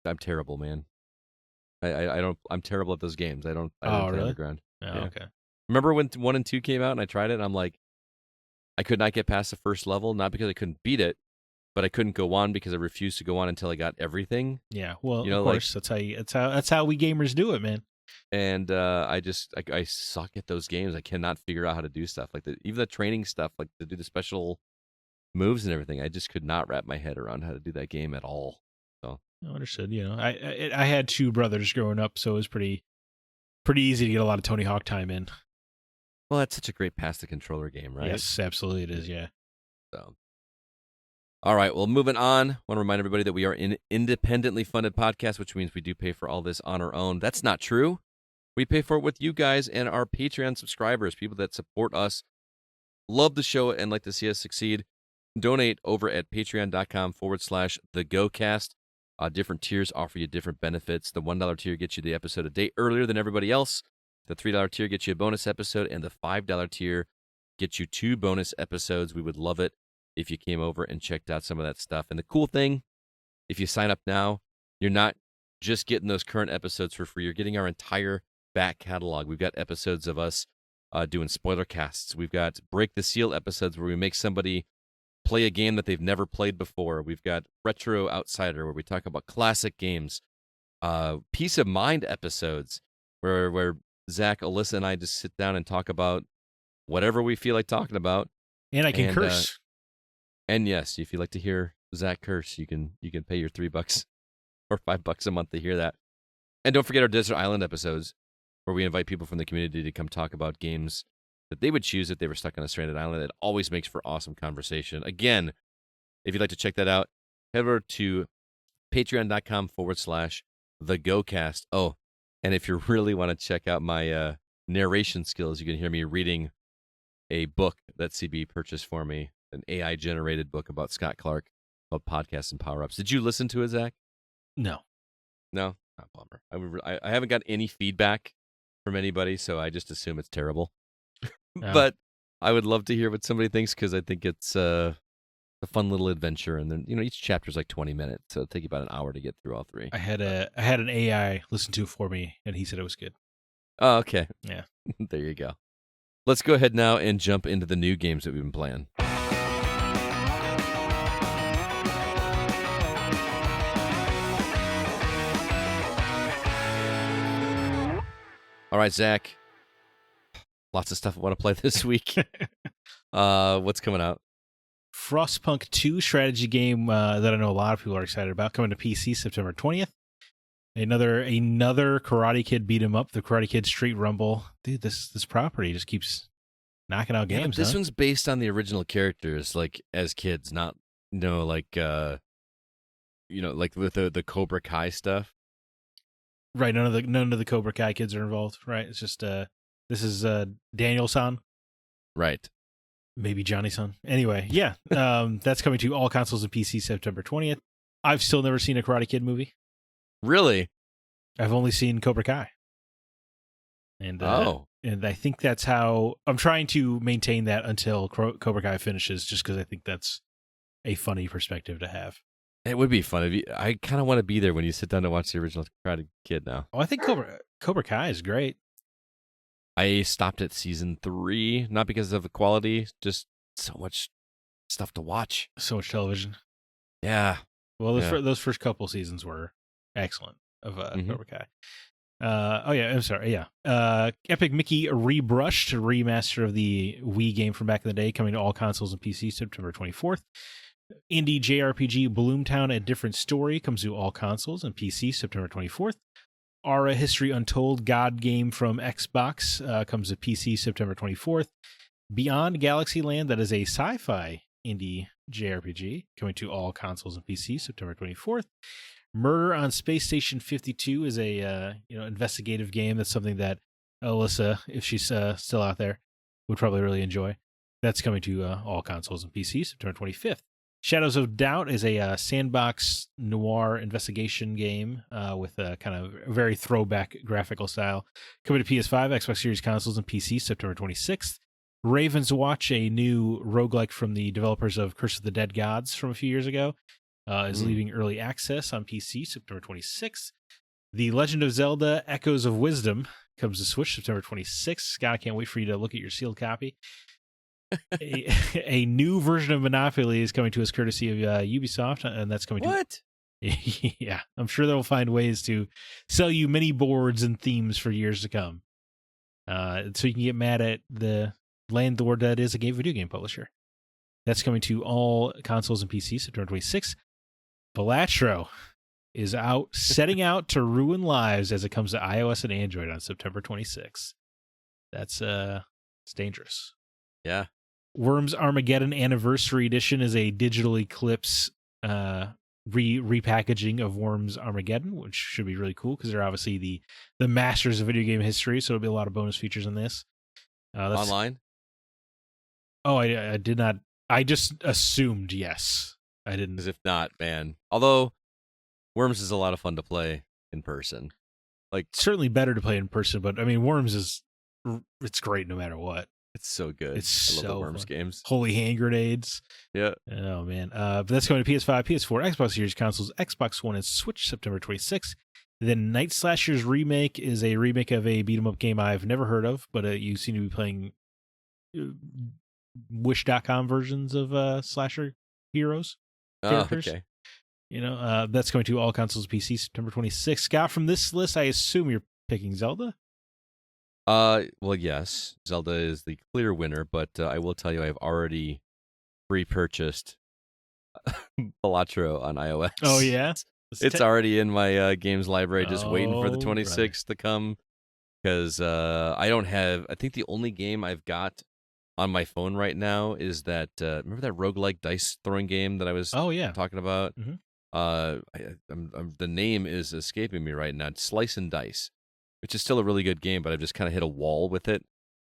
I'm terrible, man. I'm terrible at those games. I don't play really? Underground. Oh, yeah. Okay. Remember when 1 and 2 came out and I tried it and I'm like, I could not get past the first level, not because I couldn't beat it, but I couldn't go on because I refused to go on until I got everything. Yeah, well, of course, that's how we gamers do it, man. And I suck at those games. I cannot figure out how to do stuff like even the training stuff, like to do the special moves and everything. I just could not wrap my head around how to do that game at all. So understood. I had 2 brothers growing up, so it was pretty easy to get a lot of Tony Hawk time in. Well, that's such a great pass the controller game, right? Yes, absolutely it is. Yeah. So. All right, well, moving on, I want to remind everybody that we are an independently funded podcast, which means we do pay for all this on our own. That's not true. We pay for it with you guys and our Patreon subscribers, people that support us, love the show, and like to see us succeed. Donate over at patreon.com/thegocast. Different tiers offer you different benefits. The $1 tier gets you the episode a day earlier than everybody else. The $3 tier gets you a bonus episode, and the $5 tier gets you 2 bonus episodes. We would love it if you came over and checked out some of that stuff. And the cool thing, if you sign up now, you're not just getting those current episodes for free. You're getting our entire back catalog. We've got episodes of us doing spoiler casts. We've got Break the Seal episodes where we make somebody play a game that they've never played before. We've got Retro Outsider where we talk about classic games. Peace of Mind episodes where Zach, Alyssa, and I just sit down and talk about whatever we feel like talking about. And I can curse. And yes, if you like to hear Zach curse, you can pay your $3 or $5 a month to hear that. And don't forget our Desert Island episodes, where we invite people from the community to come talk about games that they would choose if they were stuck on a stranded island. It always makes for awesome conversation. Again, if you'd like to check that out, head over to patreon.com/thegocast. Oh, and if you really want to check out my narration skills, you can hear me reading a book that CB purchased for me, an AI-generated book about Scott Clark called Podcasts and Power-Ups. Did you listen to it, Zach? No. No? Not a bummer. I haven't got any feedback from anybody, so I just assume it's terrible. But I would love to hear what somebody thinks, because I think it's a fun little adventure. And then, each chapter is like 20 minutes, so it'll take you about an hour to get through all three. I had an AI listen to it for me, and he said it was good. Oh, okay. Yeah. There you go. Let's go ahead now and jump into the new games that we've been playing. All right, Zach. Lots of stuff I want to play this week. What's coming out? Frostpunk 2 strategy game that I know a lot of people are excited about, coming to PC September 20th. Another Karate Kid beat 'em up, the Karate Kid Street Rumble. Dude, this property just keeps knocking out games. This one's based on the original characters, like as kids, not like with the Cobra Kai stuff. Right, none of the Cobra Kai kids are involved. Right, it's just this is Daniel-san. Right. Maybe Johnny-san. Anyway, yeah, that's coming to all consoles and PC September 20th. I've still never seen a Karate Kid movie. Really? I've only seen Cobra Kai. And I think that's how I'm trying to maintain that until Cobra Kai finishes, just because I think that's a funny perspective to have. It would be fun. I kind of want to be there when you sit down to watch the original Karate Kid now. Oh, I think Cobra Kai is great. I stopped at season 3, not because of the quality, just so much stuff to watch. So much television. Yeah. Well, those first couple seasons were excellent of Cobra Kai. I'm sorry. Yeah. Epic Mickey Rebrushed, a remaster of the Wii game from back in the day, coming to all consoles and PC September 24th. Indie JRPG Bloomtown: A Different Story comes to all consoles and PC September 24th. Aura History Untold God game from Xbox comes to PC September 24th. Beyond Galaxyland, that is a sci-fi indie JRPG, coming to all consoles and PC September 24th. Murder on Space Station 52 is a investigative game. That's something that Alyssa, if she's still out there, would probably really enjoy. That's coming to all consoles and PC September 25th. Shadows of Doubt is a sandbox noir investigation game with a kind of very throwback graphical style. Coming to PS5, Xbox Series consoles, and PC September 26th. Raven's Watch, a new roguelike from the developers of Curse of the Dead Gods from a few years ago, is leaving early access on PC September 26th. The Legend of Zelda Echoes of Wisdom comes to Switch September 26th. Scott, I can't wait for you to look at your sealed copy. a new version of Monopoly is coming to us courtesy of Ubisoft, and that's coming to... Yeah, I'm sure they'll find ways to sell you mini boards and themes for years to come. So you can get mad at the landlord that is a video game publisher. That's coming to all consoles and PC September 26th. Balatro is setting out to ruin lives as it comes to iOS and Android on September 26th. That's it's dangerous. Yeah. Worms Armageddon Anniversary Edition is a Digital Eclipse repackaging of Worms Armageddon, which should be really cool because they're obviously the masters of video game history, so there'll be a lot of bonus features in this. Online? Oh, I did not. I just assumed yes. I didn't. As if not, man. Although Worms is a lot of fun to play in person. Like, certainly better to play in person, but I mean, Worms it's great no matter what. It's so good. I love the Worms games. Holy hand grenades. Yeah. Oh, man. But that's going to PS5, PS4, Xbox Series consoles, Xbox One, and Switch September 26th. Then Night Slashers Remake is a remake of a beat-em-up game I've never heard of, but you seem to be playing Wish.com versions of slasher heroes. Characters. Okay. That's going to all consoles, PC September 26th. Scott, from this list, I assume you're picking Zelda? Well, yes, Zelda is the clear winner, but I will tell you, I've already pre-purchased Balatro on iOS. Oh yeah, It's already in my games library, just waiting for the oh, brother. 26th to come. Because I don't have. I think the only game I've got on my phone right now is that. Remember that roguelike dice throwing game that I was Oh yeah. talking about? Mhm. The name is escaping me right now. It's Slice and Dice, which is still a really good game, but I've just kind of hit a wall with it,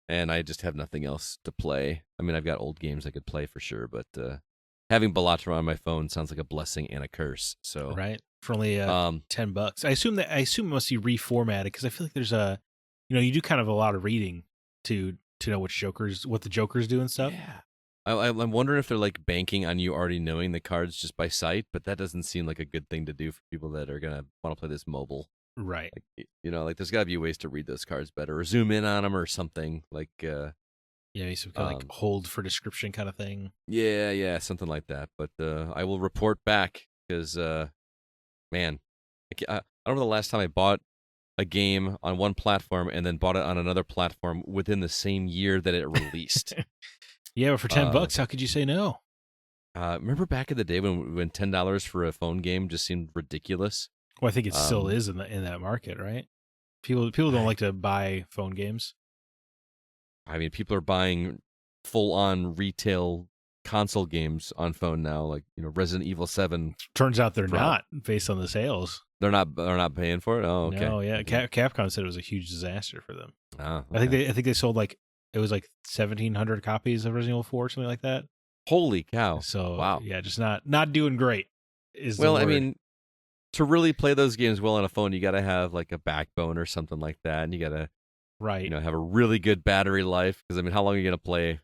and I just have nothing else to play. I mean, I've got old games I could play for sure, but having Balatro on my phone sounds like a blessing and a curse. So, Right, for only $10. I assume it must be reformatted because I feel like there's you do kind of a lot of reading to know what the Jokers do and stuff. yeah. I'm wondering if they're like banking on you already knowing the cards just by sight, but that doesn't seem like a good thing to do for people that are gonna want to play this mobile. Right. Like like there's got to be ways to read those cards better, or zoom in on them, or something like. Yeah, maybe some kind of like hold for description kind of thing. Yeah, something like that. But I will report back because, man, I don't remember the last time I bought a game on one platform and then bought it on another platform within the same year that it released. Yeah, but for $10, how could you say no? Remember back in the day when $10 for a phone game just seemed ridiculous? Well, I think it still is in that market, right? People don't like to buy phone games. I mean, people are buying full-on retail console games on phone now, like Resident Evil 7. Turns out they're not, based on the sales. They're not paying for it. Oh, okay. No, yeah. Capcom said it was a huge disaster for them. Oh, okay. I think they sold it was like 1,700 copies of Resident Evil 4, something like that. Holy cow! So wow, yeah, just not doing great. I mean, to really play those games well on a phone, you got to have like a backbone or something like that, and you got to have a really good battery life. Because I mean, how long are you gonna play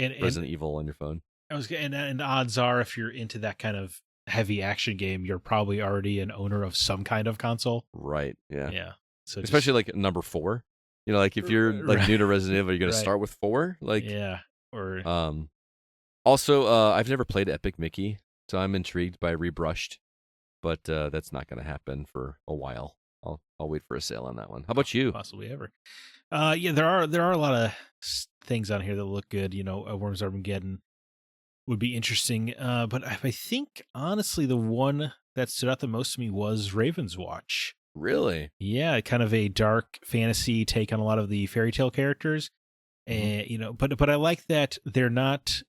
Resident Evil on your phone? And odds are, if you're into that kind of heavy action game, you're probably already an owner of some kind of console. Right. Yeah. Yeah. So especially like number 4. Like if you're like new to Resident Evil, you're gonna start with 4. Like yeah. Or also, I've never played Epic Mickey, so I'm intrigued by Rebrushed, but that's not gonna happen for a while. I'll wait for a sale on that one. How about you? Possibly ever. Yeah, there are a lot of things on here that look good. Worms Armageddon would be interesting. But I think honestly, the one that stood out the most to me was Raven's Watch. Really? Yeah, kind of a dark fantasy take on a lot of the fairy tale characters, and but I like that they're not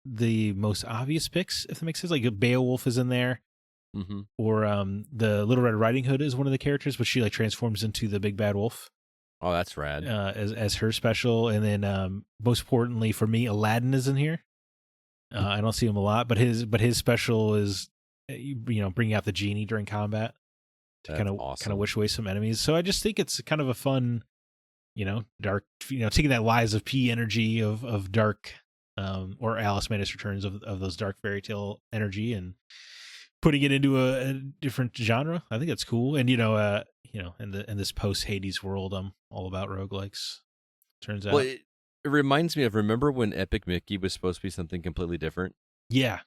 the most obvious picks, if that makes sense. Like Beowulf is in there, or the Little Red Riding Hood is one of the characters, but she like transforms into the big bad wolf. Oh, that's rad. As her special, and then most importantly for me, Aladdin is in here. I don't see him a lot, but his special is bringing out the genie during combat to kind of wish away some enemies. So I just think it's kind of a fun, dark, taking that Lies of P energy of dark, or Alice Madness Returns of those dark fairy tale energy and putting it into a different genre. I think that's cool. And in this post Hades world, I'm all about roguelikes. Turns out. Well, it reminds me of, remember when Epic Mickey was supposed to be something completely different? Yeah.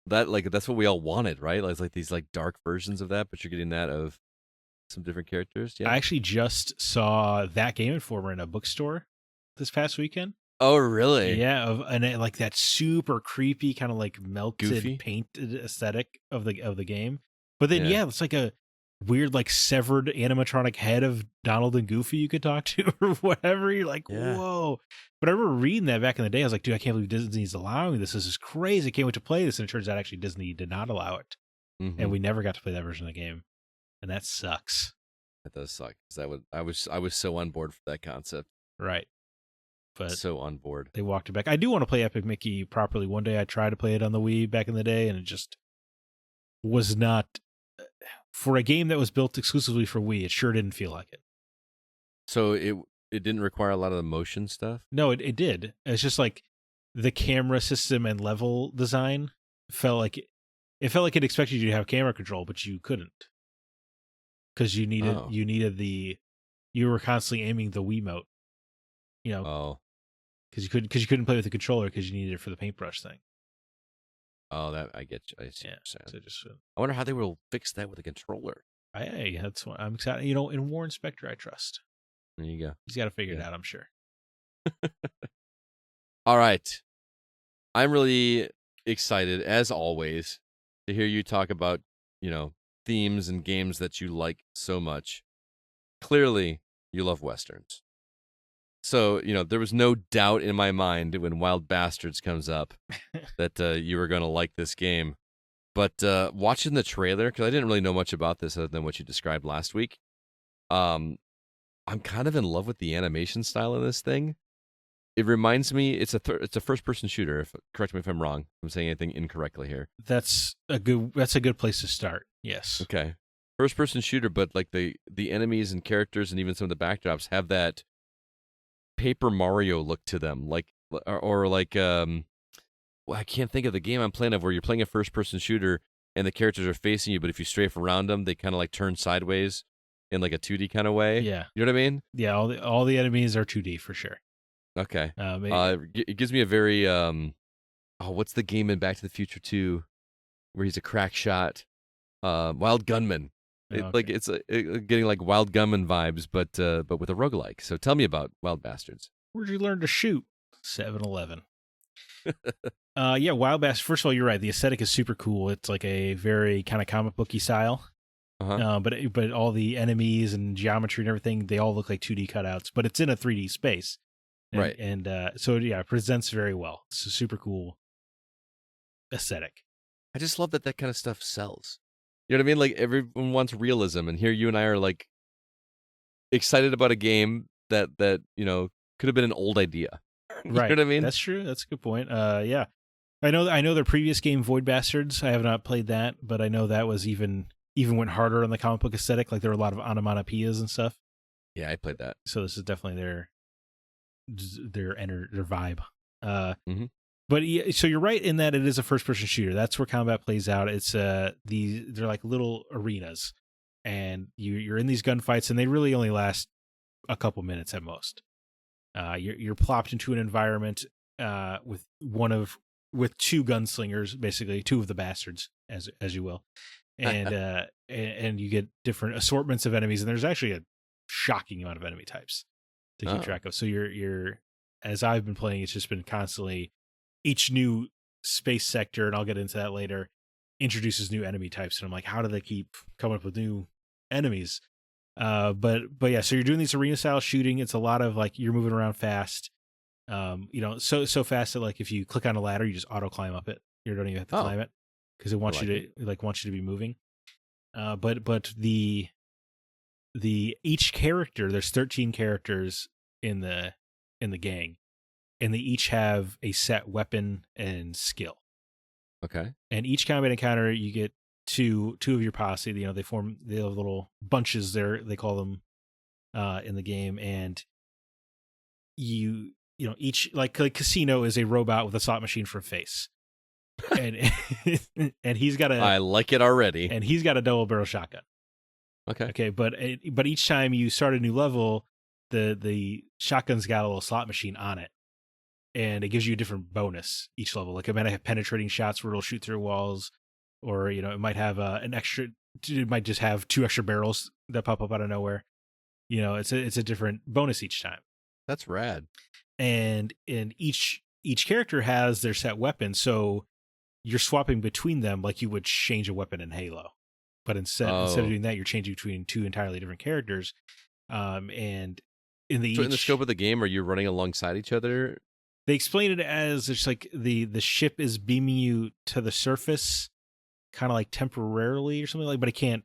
That's what we all wanted, right? Like these like dark versions of that, but you're getting that of some different characters. Yeah. I actually just saw that Game Informer in a bookstore this past weekend. Oh, really? Yeah, and like that super creepy kind of like melted Goofy? painted aesthetic of the game. But then it's like a weird like severed animatronic head of Donald and Goofy you could talk to or whatever. You're like, whoa. But I remember reading that back in the day. I was like, dude, I can't believe Disney's allowing this. This is crazy. I can't wait to play this. And it turns out actually Disney did not allow it. And we never got to play that version of the game. And that sucks. That does suck. I was so on board for that concept. Right. But so on board. They walked it back. I do want to play Epic Mickey properly one day. I tried to play it on the Wii back in the day, and it just was not, for a game that was built exclusively for Wii, it sure didn't feel like it. So it didn't require a lot of the motion stuff? No, it did. It's just like the camera system and level design felt like it expected you to have camera control, but you couldn't. Because you were constantly aiming the Wiimote. Because you couldn't play with the controller because you needed it for the paintbrush thing. Oh, that I get you. I see. Yeah, so I wonder how they will fix that with a controller. That's what I'm excited. In Warren Spector, I trust. There you go. He's got to figure it out, I'm sure. All right. I'm really excited, as always, to hear you talk about, themes and games that you like so much. Clearly, you love Westerns. So, there was no doubt in my mind when Wild Bastards comes up that you were going to like this game. But watching the trailer, because I didn't really know much about this other than what you described last week, I'm kind of in love with the animation style of this thing. It reminds me, it's a first-person shooter. Correct me if I'm wrong. If I'm saying anything incorrectly here. That's a good place to start. Yes. Okay. First-person shooter, but like the enemies and characters and even some of the backdrops have that Paper Mario look to them, or like I can't think of the game I'm playing of where you're playing a first-person shooter and the characters are facing you, but if you strafe around them, they kind of like turn sideways in like a 2D kind of way. Yeah. You know what I mean? Yeah. All the enemies are 2D for sure. Okay. It gives me a very what's the game in Back to the Future 2 where he's a crack shot? Wild Gunman. It's getting like Wild Gunman vibes, but with a roguelike. So tell me about Wild Bastards. Where'd you learn to shoot? 7-Eleven. Yeah, Wild Bastards. First of all, you're right. The aesthetic is super cool. It's like a very kind of comic booky style. Uh-huh. But all the enemies and geometry and everything, they all look like 2D cutouts, but it's in a 3D space. Right. And so, yeah, it presents very well. It's a super cool aesthetic. I just love that kind of stuff sells. You know what I mean? Like, everyone wants realism, and here you and I are, like, excited about a game that could have been an old idea. Right. You know what I mean? That's true. That's a good point. Yeah. I know their previous game, Void Bastards. I have not played that, but I know that was even went harder on the comic book aesthetic. Like, there were a lot of onomatopoeias and stuff. Yeah, I played that. So this is definitely their vibe. Mm-hmm. But yeah, so you're right in that it is a first-person shooter. That's where combat plays out. It's they're like little arenas, and you're in these gunfights, and they really only last a couple minutes at most. You're plopped into an environment with two gunslingers, basically two of the bastards, as you will, and and you get different assortments of enemies, and there's actually a shocking amount of enemy types to keep track of. So you're as I've been playing, it's just been constantly each new space sector, and I'll get into that later, introduces new enemy types, and I'm like, how do they keep coming up with new enemies? But yeah, so you're doing these arena style shooting. It's a lot of like you're moving around fast, so fast that like if you click on a ladder, you just auto climb up it. You don't even have to climb it because it wants you to be moving. But the each character, there's 13 characters in the gang, and they each have a set weapon and skill. Okay. And each combat encounter, you get two of your posse. They have little bunches there, they call them in the game, and each like Casino is a robot with a slot machine for a face. and and he's got I like it already. And he's got a double barrel shotgun. Okay, but each time you start a new level, the shotgun's got a little slot machine on it, and it gives you a different bonus each level. Like it might have penetrating shots where it'll shoot through walls, or it might have an extra. It might just have 2 extra barrels that pop up out of nowhere. It's a different bonus each time. That's rad. And each character has their set weapon, so you're swapping between them like you would change a weapon in Halo. But instead of doing that, you're changing between 2 entirely different characters. And in the scope of the game, are you running alongside each other? They explain it as it's like the ship is beaming you to the surface, kind of like temporarily or something like. But it can't.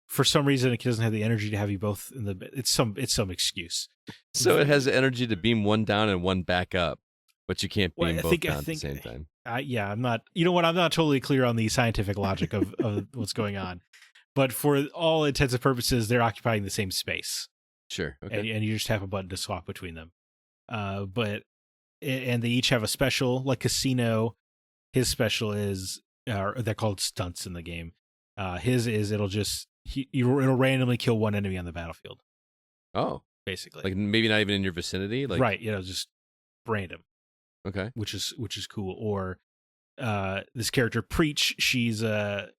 For some reason, it doesn't have the energy to have you both in the. It's some excuse. So it has the energy to beam one down and one back up, but you can't beam both down at the same time. Yeah, I'm not. You know what? I'm not totally clear on the scientific logic of what's going on. But for all intents and purposes, they're occupying the same space. Sure. Okay. And you just have a button to swap between them. But they each have a special. Like Casino, his special is they're called stunts in the game. His is it'll randomly kill one enemy on the battlefield. Oh, basically, like maybe not even in your vicinity. Like right, just random. Okay, which is cool. Or this character Preach, she's a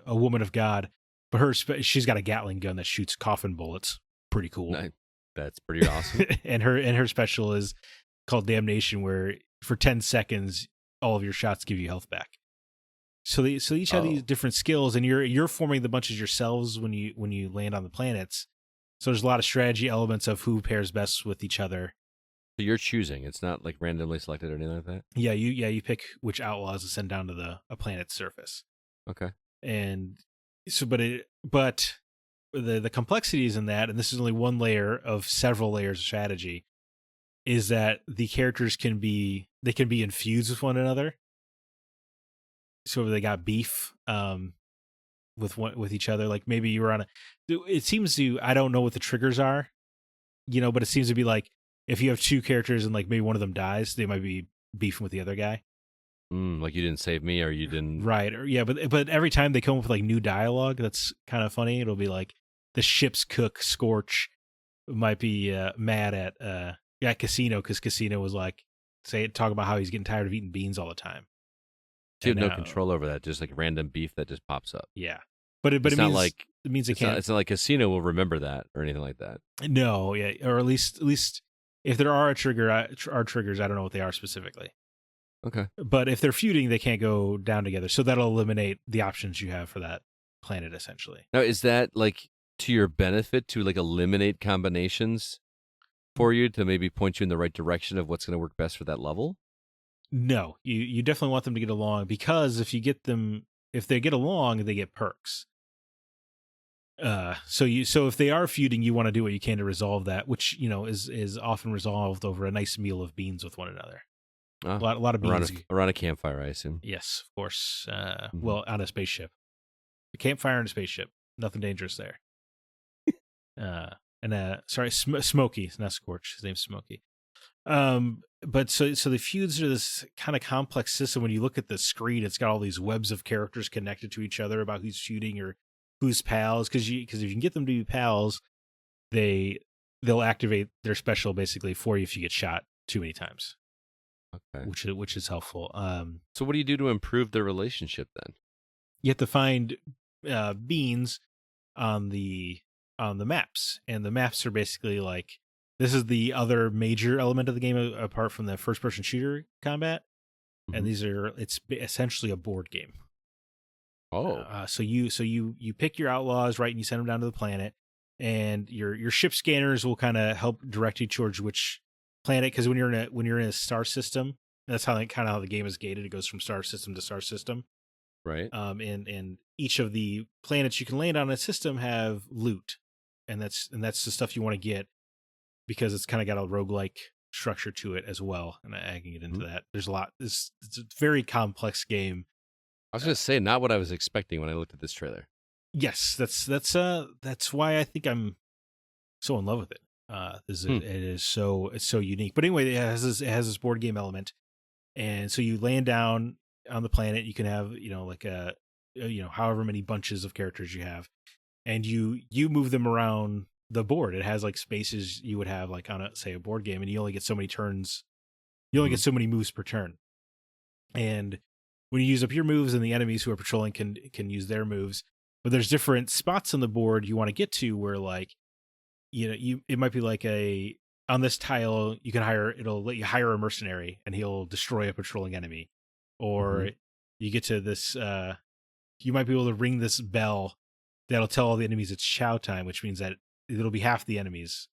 woman of God, but she's got a Gatling gun that shoots coffin bullets. Pretty cool. Nice. That's pretty awesome. and her special is called Damnation, where for 10 seconds all of your shots give you health back. So they each have these different skills, and you're forming the bunches yourselves when you land on the planets. So there's a lot of strategy elements of who pairs best with each other. So you're choosing. It's not like randomly selected or anything like that? Yeah, you pick which outlaws to send down to a planet's surface. Okay. And so but the complexities in that, and this is only one layer of several layers of strategy, is that the characters can be infused with one another. So they got beef with each other. Like maybe you were on it seems to, I don't know what the triggers are, but it seems to be like if you have two characters and like maybe one of them dies, they might be beefing with the other guy. Like you didn't save me, or you didn't. Right. Or, yeah. But every time they come up with like new dialogue, that's kind of funny. It'll be like the ship's cook, Scorch, might be mad at Casino, because Casino was like, talk about how he's getting tired of eating beans all the time. So you have no control over that, just like random beef that just pops up. Yeah. But it means it can't. It's not like Casino will remember that or anything like that. No, yeah, or at least if there are triggers, I don't know what they are specifically. Okay. But if they're feuding, they can't go down together. So that'll eliminate the options you have for that planet, essentially. Now, is that like to your benefit to like eliminate combinations for you to maybe point you in the right direction of what's going to work best for that level? No, you definitely want them to get along, because if they get along, they get perks. So if they are feuding, you want to do what you can to resolve that, which is often resolved over a nice meal of beans with one another. A lot of beans around a campfire, I assume. Yes, of course. Well, on a spaceship, a campfire on a spaceship, nothing dangerous there. Sorry, Smokey, it's not Scorch. His name's Smokey. But so the feuds are this kind of complex system. When you look at the screen, it's got all these webs of characters connected to each other about who's feuding or who's pals. Because if you can get them to be pals, they'll activate their special basically for you if you get shot too many times. Okay, which is helpful. So what do you do to improve their relationship then? You have to find beans on the maps, and the maps are basically like, this is the other major element of the game apart from the first person shooter combat. And it's essentially a board game. So you pick your outlaws, right, and you send them down to the planet, and your ship scanners will kind of help direct you towards which planet, because when you're in a star system, that's how how the game is gated. It goes from star system to star system. Right. And each of the planets you can land on a system have loot, and that's the stuff you want to get, because it's kind of got a roguelike structure to it as well. And I can get into that. There's a lot. It's a very complex game. I was going to say, not what I was expecting when I looked at this trailer. Yes, that's why I think I'm so in love with it. It is so unique. But anyway, it has this board game element, and so you land down on the planet. You can have however many bunches of characters you have, and you move them around the board. It has like spaces you would have like on a board game, and you only get so many turns. You only get so many moves per turn, and when you use up your moves, and the enemies who are patrolling can use their moves. But there's different spots on the board you want to get to where, like, it might be like on this tile you can it'll let you hire a mercenary and he'll destroy a patrolling enemy, or you get to this you might be able to ring this bell that'll tell all the enemies it's chow time, which means that it'll be half the enemies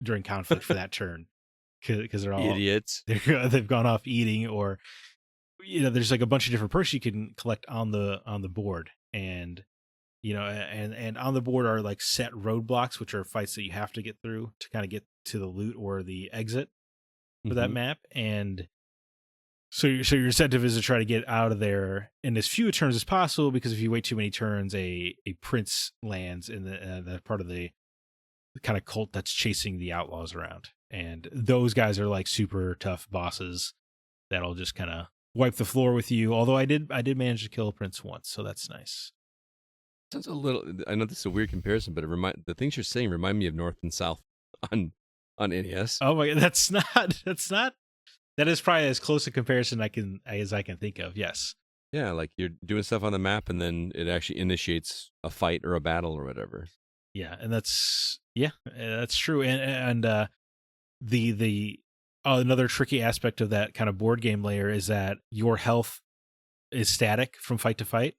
during conflict for that turn, because they're all idiots. They've gone off eating, or there's like a bunch of different perks you can collect on the board, and and on the board are like set roadblocks, which are fights that you have to get through to kind of get to the loot or the exit for that map. And so your incentive is to try to get out of there in as few turns as possible, because if you wait too many turns, a prince lands in the part of the kind of cult that's chasing the outlaws around, and those guys are like super tough bosses that'll just kind of wipe the floor with you. Although I did manage to kill a prince once, so that's nice. Sounds a little. I know this is a weird comparison, but the things you're saying remind me of North and South on NES. Oh my god, that's not. That is probably as close a comparison as I can think of. Yes. Yeah, like you're doing stuff on the map, and then it actually initiates a fight or a battle or whatever. Yeah, and that's true. And the another tricky aspect of that kind of board game layer is that your health is static from fight to fight.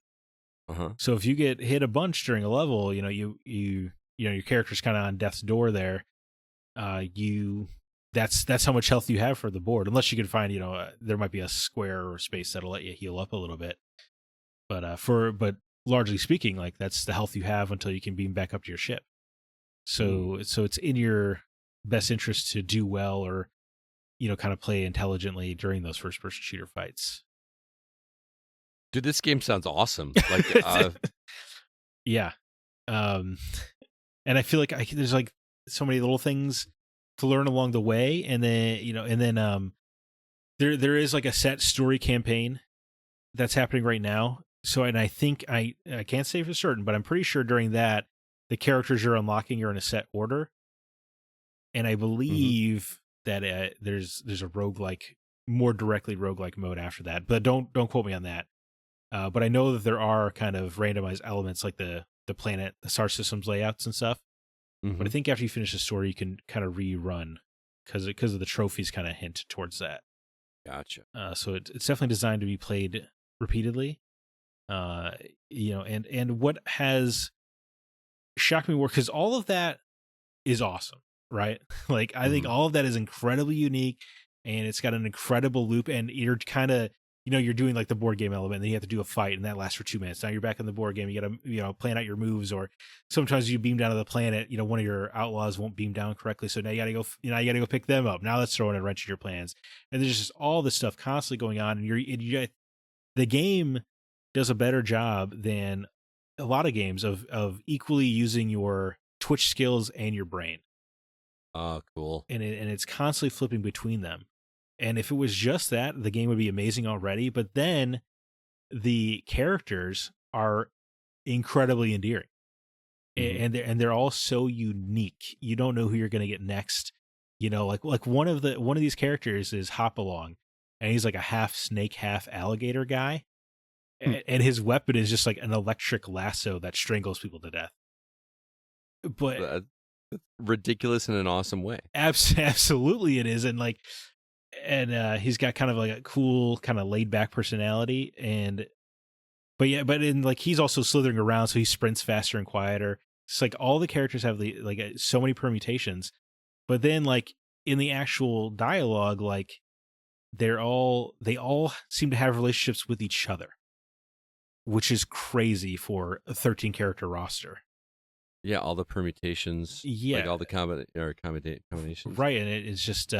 So if you get hit a bunch during a level, your character's kind of on death's door there. That's how much health you have for the board, unless you can find there might be a square or space that'll let you heal up a little bit. But largely speaking, like that's the health you have until you can beam back up to your ship. So it's in your best interest to do well, or kind of play intelligently during those first person shooter fights. Dude, this game sounds awesome. Like, yeah. And I feel like there's like so many little things to learn along the way, and then there is like a set story campaign that's happening right now. So, and I think I can't say for certain, but I'm pretty sure during that the characters you're unlocking are in a set order, and I believe that there's a roguelike, more directly roguelike mode after that. But don't quote me on that. But I know that there are kind of randomized elements like the planet, the star system's layouts and stuff. But I think after you finish the story, you can kind of rerun because of the trophies kind of hint towards that. Gotcha. So it's definitely designed to be played repeatedly. And what has shocked me more, because all of that is awesome, right? Like I think all of that is incredibly unique, and it's got an incredible loop, and you're kind of you're doing like the board game element, and then you have to do a fight, and that lasts for 2 minutes. Now you're back in the board game. You got to plan out your moves, or sometimes you beam down to the planet. One of your outlaws won't beam down correctly, so now you got to go. You got to go pick them up. Now that's throwing a wrench in your plans, and there's just all this stuff constantly going on, and the game does a better job than a lot of games of equally using your twitch skills and your brain. Oh, cool. And it's constantly flipping between them. And if it was just that, the game would be amazing already. But then the characters are incredibly endearing, and they're all so unique. You don't know who you're going to get next. Like one of these characters is Hopalong, and he's like a half snake, half alligator guy, and his weapon is just like an electric lasso that strangles people to death. But ridiculous in an awesome way. Absolutely, it is, and he's got kind of like a cool, kind of laid back personality, but he's also slithering around, so he sprints faster and quieter. It's like all the characters have so many permutations, but then like in the actual dialogue, like they all seem to have relationships with each other, which is crazy for a 13 character roster. Yeah, all the permutations. Yeah, like all the combinations. Right, and it's just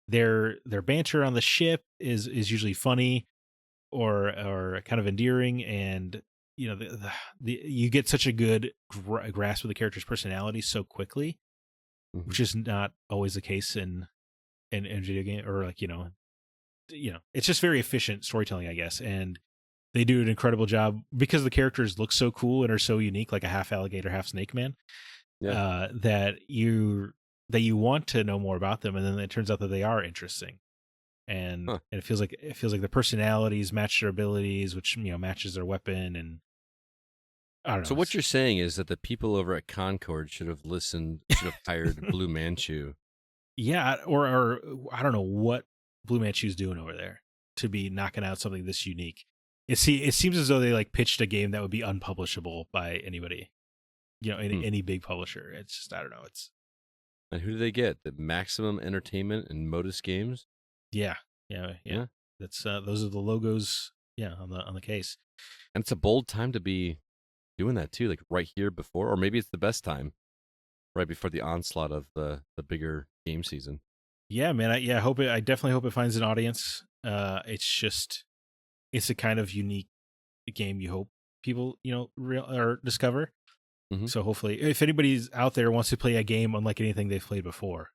their banter on the ship is usually funny or kind of endearing, and you get such a good grasp of the character's personality so quickly, which is not always the case in video game, or it's just very efficient storytelling, I guess, and they do an incredible job because the characters look so cool and are so unique, like a half alligator, half snake man. Yeah. That you want to know more about them, and then it turns out that they are interesting, and it feels like the personalities match their abilities, which matches their weapon, and I don't know. So what you're saying is that the people over at Concord should have hired Blue Manchu. Yeah, or I don't know what Blue Manchu's doing over there to be knocking out something this unique. It seems as though they pitched a game that would be unpublishable by anybody, any big publisher. It's just, I don't know. And who do they get? The Maximum Entertainment and Modus Games? Yeah. That's those are the logos. Yeah, on the case. And it's a bold time to be doing that too, like right here before, or maybe it's the best time, right before the onslaught of the bigger game season. Yeah, man. I definitely hope it finds an audience. It's a kind of unique game you hope people discover. So hopefully, if anybody's out there wants to play a game unlike anything they've played before,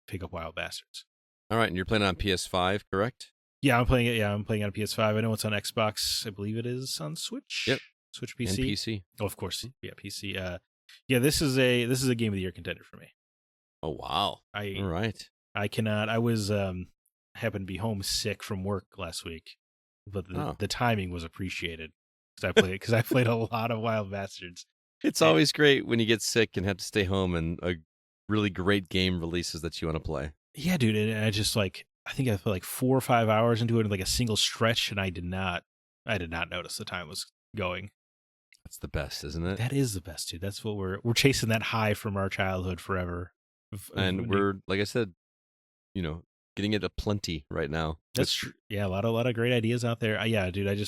pick up Wild Bastards. All right, and you're playing on PS5, correct? Yeah, I'm playing it. Yeah, I'm playing on PS5. I know it's on Xbox. I believe it is on Switch. Yep. Switch PC. And PC. Oh, of course. Yeah, PC. This is a game of the year contender for me. Oh wow! All right. I cannot. I was happened to be home sick from work last week, but the timing was appreciated because I played a lot of Wild Bastards. It's always great when you get sick and have to stay home and a really great game releases that you want to play. Yeah, dude. And I just I think I put 4 or 5 hours into it in like a single stretch, and I did not notice the time was going. That's the best, isn't it? That is the best, dude. That's what we're chasing, that high from our childhood forever. And we're, like I said, getting it aplenty right now. That's true. Yeah, a lot of great ideas out there. Yeah, dude.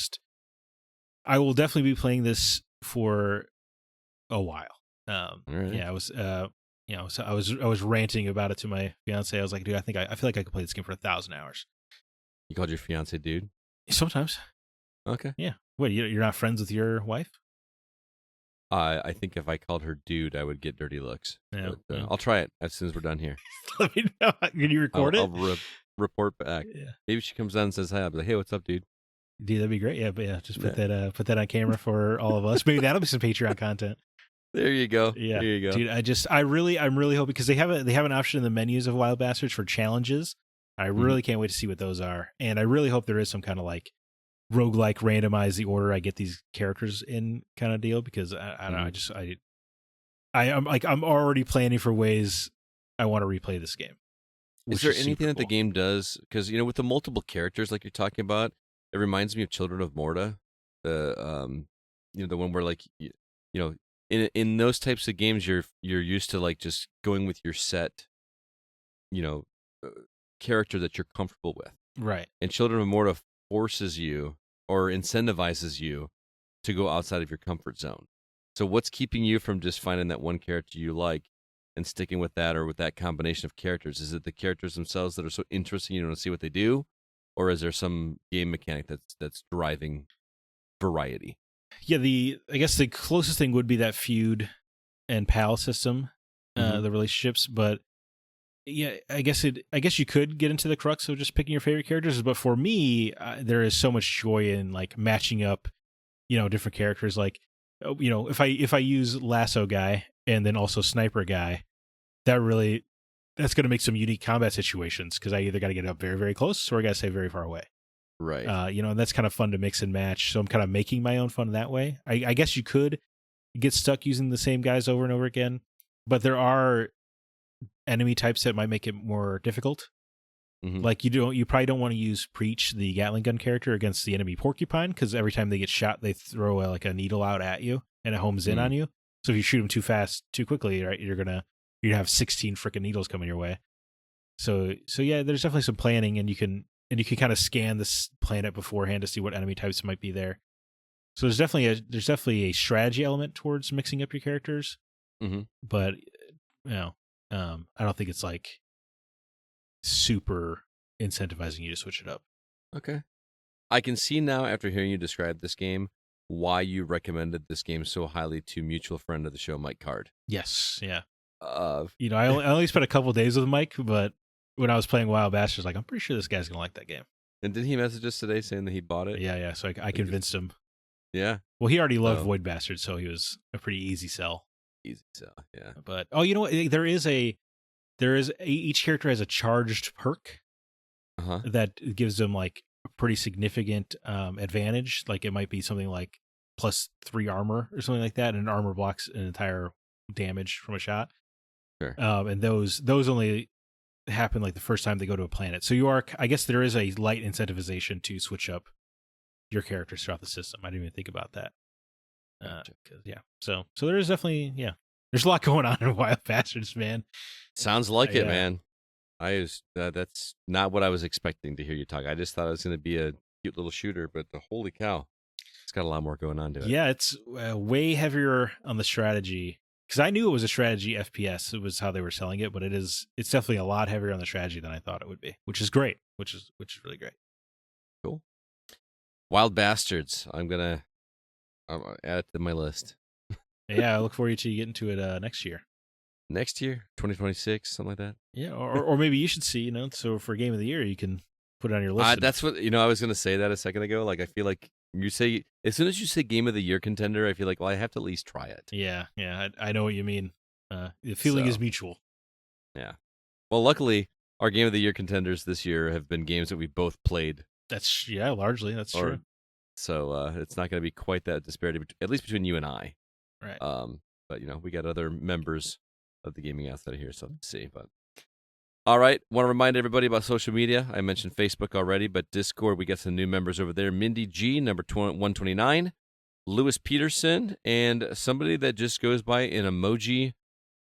I will definitely be playing this for a while. Right. Yeah, so I was ranting about it to my fiance. I was like, dude, I feel like I could play this game for 1,000 hours. You called your fiance dude? Sometimes. Okay. Yeah. Wait, you're not friends with your wife? I think if I called her dude, I would get dirty looks. Yeah. But, I'll try it as soon as we're done here. Let me know. Can you record it? I'll report back. Yeah. Maybe she comes down and says hi. I'll be like, hey, what's up, dude? Dude, that'd be great. Yeah, but just put that on camera for all of us. Maybe that'll be some Patreon content. There you go. Yeah, there you go. Dude, I'm really hoping, because they have an option in the menus of Wild Bastards for challenges. I really can't wait to see what those are, and I really hope there is some kind of roguelike randomize the order I get these characters in kind of deal, because I don't know. I'm already planning for ways I want to replay this game. Is there anything that the game does? Because with the multiple characters like you're talking about, it reminds me of Children of Morta. The the one where in those types of games you're used to just going with your set character that you're comfortable with. Right. And Children of Morta forces you or incentivizes you to go outside of your comfort zone. So what's keeping you from just finding that one character you like and sticking with that, or with that combination of characters? Is it the characters themselves that are so interesting you want to see what they do? Or is there some game mechanic that's driving variety? Yeah, I guess the closest thing would be that feud and pal system, the relationships. But yeah, I guess you could get into the crux of just picking your favorite characters. But for me, there is so much joy in matching up, different characters. If I use lasso guy and then also sniper guy, that's going to make some unique combat situations, because I either got to get up very, very close or I got to stay very far away. Right. And that's kind of fun to mix and match. So I'm kind of making my own fun that way. I guess you could get stuck using the same guys over and over again, but there are enemy types that might make it more difficult. Mm-hmm. You probably don't want to use Preach, the Gatling gun character, against the enemy porcupine, because every time they get shot, they throw a needle out at you and it homes in on you. So if you shoot them too fast, too quickly, right, you're gonna have 16 freaking needles coming your way. So yeah, there's definitely some planning, and you can kind of scan this planet beforehand to see what enemy types might be there. So there's definitely a strategy element towards mixing up your characters. Mm-hmm. But I don't think it's super incentivizing you to switch it up. Okay. I can see now, after hearing you describe this game, why you recommended this game so highly to mutual friend of the show, Mike Card. Yes. Yeah. I only spent a couple days with Mike, but when I was playing Wild Bastards, I'm pretty sure this guy's going to like that game. And did he message us today saying that he bought it? Yeah. So I convinced him. Yeah. Well, he already loved Void Bastards, so he was a pretty easy sell. Easy sell, yeah. But you know what? Each character has a charged perk that gives them a pretty significant advantage. It might be something like +3 armor or something like that, and an armor blocks an entire damage from a shot. Sure. And those only happen the first time they go to a planet. So I guess there is a light incentivization to switch up your characters throughout the system. I didn't even think about that. So there is definitely, there's a lot going on in Wild Bastards, man. Sounds like it, man. That's not what I was expecting to hear you talk. I just thought it was going to be a cute little shooter, but holy cow, it's got a lot more going on to it. Yeah, it's way heavier on the strategy, because I knew it was a strategy FPS. It was how they were selling it, but it's definitely a lot heavier on the strategy than I thought it would be, which is great, which is really great. Cool. Wild Bastards. I'm gonna add it to my list. Yeah, I look forward to you getting to it next year. Next year, 2026, something like that. Yeah, or maybe you should see, so for Game of the Year, you can put it on your list. That's what I was gonna say that a second ago. I feel like you say, as soon as you say Game of the Year contender, I feel like, well, I have to at least try it. Yeah, I know what you mean. The feeling is mutual. Yeah. Well, luckily, our Game of the Year contenders this year have been games that we both played. Largely that's true. So it's not going to be quite that disparity, at least between you and I. Right. But we got other members of the gaming outside here, so let's see. But all right, want to remind everybody about social media. I mentioned Facebook already, but Discord, we got some new members over there. Mindy G, number 129, Lewis Peterson, and somebody that just goes by an emoji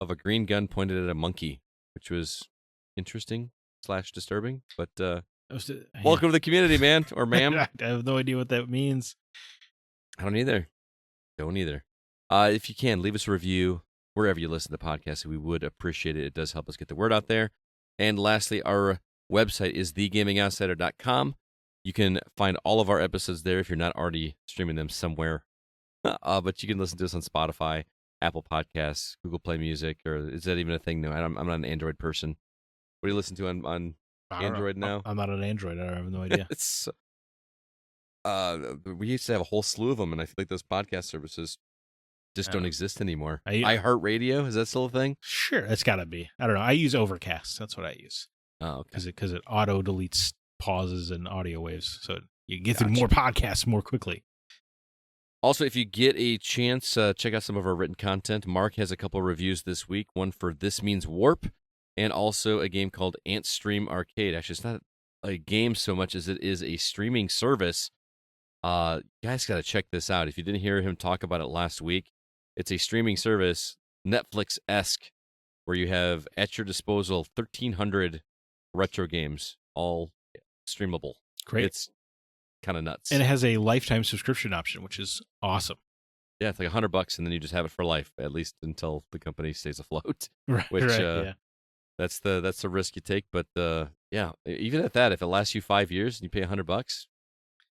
of a green gun pointed at a monkey, which was interesting / disturbing. But welcome to the community, man, or ma'am. I have no idea what that means. I don't either. If you can, leave us a review wherever you listen to the podcast. We would appreciate it. It does help us get the word out there. And lastly, our website is thegamingoutsider.com. You can find all of our episodes there if you're not already streaming them somewhere. But you can listen to us on Spotify, Apple Podcasts, Google Play Music, or is that even a thing? No, I'm not an Android person. What do you listen to on Android now? I'm not an Android. I have no idea. We used to have a whole slew of them, and I feel like those podcast services just don't exist anymore. iHeartRadio, is that still a thing? Sure, it's got to be. I don't know. I use Overcast. That's what I use. Oh, okay. Because it auto deletes pauses and audio waves, so you get through more podcasts more quickly. Also, if you get a chance, check out some of our written content. Mark has a couple reviews this week. One for This Means Warp, and also a game called Ant Stream Arcade. Actually, it's not a game so much as it is a streaming service. You guys got to check this out. If you didn't hear him talk about it last week, it's a streaming service, Netflix-esque, where you have at your disposal 1,300 retro games, all streamable. Great. It's kind of nuts. And it has a lifetime subscription option, which is awesome. Yeah, it's like $100, and then you just have it for life, at least until the company stays afloat. Right. Yeah. That's the risk you take. But yeah, even at that, if it lasts you 5 years and you pay $100,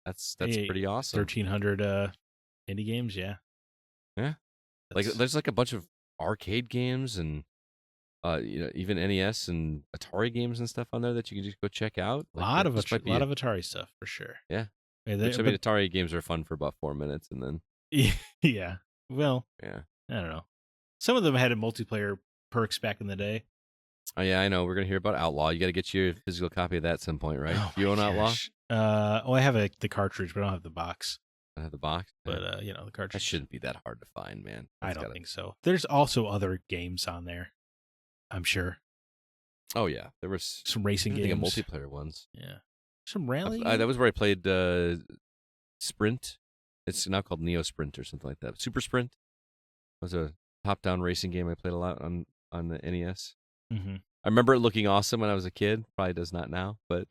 that's pretty awesome. 1,300 indie games, yeah. Yeah. Like there's like a bunch of arcade games and even NES and Atari games and stuff on there that you can just go check out. A lot of Atari stuff for sure. Yeah. Atari games are fun for about 4 minutes and then yeah. Well, yeah. I don't know. Some of them had a multiplayer perks back in the day. Oh yeah, I know. We're gonna hear about Outlaw. You got to get your physical copy of that at some point, right? Oh, you own Outlaw? I have the cartridge, but I don't have the box. I have the box, but the cartridge. That shouldn't be that hard to find, man. I don't think so. There's also other games on there, I'm sure. Oh yeah, there was some racing games, multiplayer ones. Yeah, some rally. That was where I played Sprint. It's now called Neo Sprint or something like that. Super Sprint was a top-down racing game I played a lot on the NES. Mm-hmm. I remember it looking awesome when I was a kid. Probably does not now, but.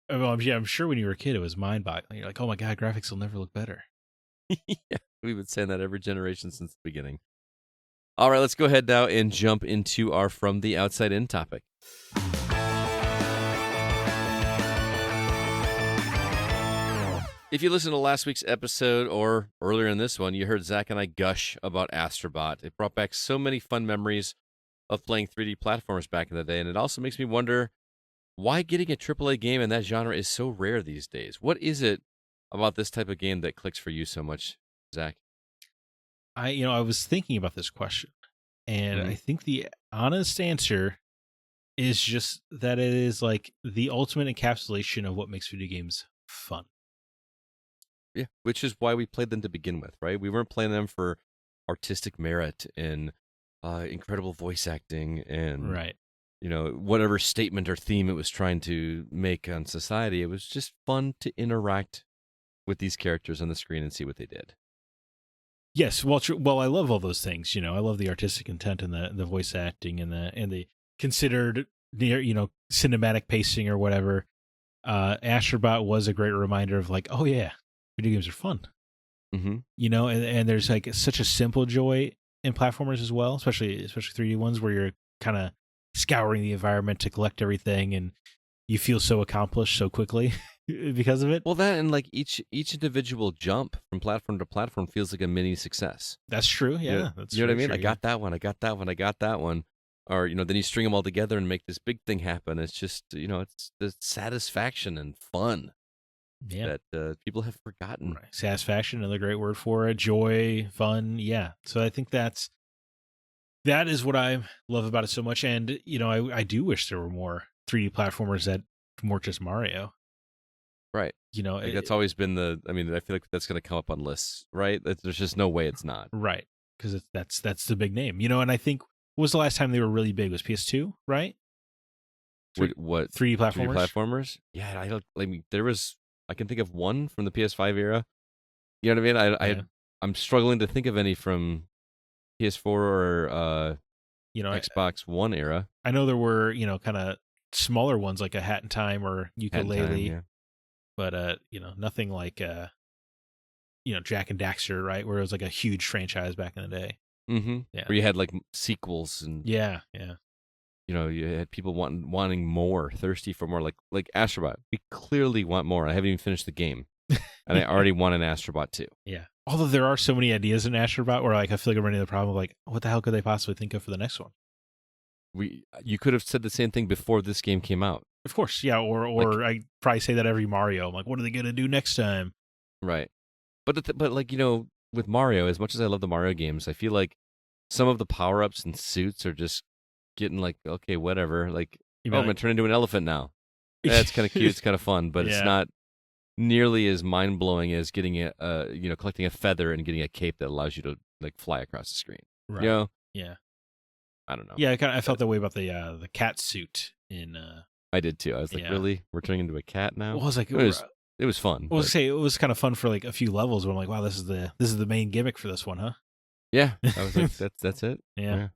Well, I'm sure when you were a kid, it was mind-boggling. You're like, oh my God, graphics will never look better. Yeah, we've been saying that every generation since the beginning. All right, let's go ahead now and jump into our From the Outside In topic. If you listened to last week's episode or earlier in this one, you heard Zack and I gush about Astrobot. It brought back so many fun memories of playing 3D platformers back in the day, and it also makes me wonder why getting a AAA game in that genre is so rare these days. What is it about this type of game that clicks for you so much, Zack? I was thinking about this question, and I think the honest answer is just that it is like the ultimate encapsulation of what makes video games fun. Yeah, which is why we played them to begin with, right? We weren't playing them for artistic merit and incredible voice acting and right. Whatever statement or theme it was trying to make on society. It was just fun to interact with these characters on the screen and see what they did. Yes, well, I love all those things. I love the artistic intent and the voice acting and the considered cinematic pacing or whatever. Astrobot was a great reminder of like, oh yeah, video games are fun. Mm-hmm. And there's like such a simple joy in platformers as well, especially 3D ones where you're kind of scouring the environment to collect everything, and you feel so accomplished so quickly because of it. Well, that and like each individual jump from platform to platform feels like a mini success. That's true. Yeah, that's what I mean. True, I got that one. I got that one. I got that one. Or then you string them all together and make this big thing happen. It's just it's the satisfaction and fun that people have forgotten. Right. Satisfaction, another great word for it. Joy, fun. Yeah. So I think that is what I love about it so much. And, I do wish there were more 3D platformers that weren't just Mario. Right. That's always been I feel like that's going to come up on lists, right? There's just no way it's not. Right. because that's the big name, And I think what was the last time they were really big was PS2, right? What 3D platformers? 3D platformers? Yeah, I don't. I mean, I can think of one from the PS5 era. You know what I mean? Yeah. I'm struggling to think of any from PS4 or Xbox One era. I know there were kind of smaller ones like a Hat in Time or Hat in Ukulele, Time, yeah. but nothing like Jack and Daxter, right? Where it was like a huge franchise back in the day. Mm-hmm. Yeah. Where you had like sequels and yeah. You had people wanting more, thirsty for more. Like Astrobot, we clearly want more. I haven't even finished the game, and I already want an Astrobot 2. Yeah. Although there are so many ideas in Astrobot where like I feel like I'm running the problem of like, what the hell could they possibly think of for the next one? You could have said the same thing before this game came out. Of course, yeah. Or I probably say that every Mario. I'm like, what are they gonna do next time? Right. But like with Mario, as much as I love the Mario games, I feel like some of the power ups and suits are just getting like, okay, whatever. Like, I'm gonna turn into an elephant now. That's kind of cute. It's kind of fun, but it's not nearly as mind blowing as getting collecting a feather and getting a cape that allows you to like fly across the screen. Right. Yeah. I don't know. Yeah, I felt that way about the cat suit in. I did too. I was like, really? We're turning into a cat now? Well, I was like, it was fun. Well, it was kind of fun for like a few levels where I'm like, wow, this is the main gimmick for this one, huh? Yeah, I was like, that's it. Yeah.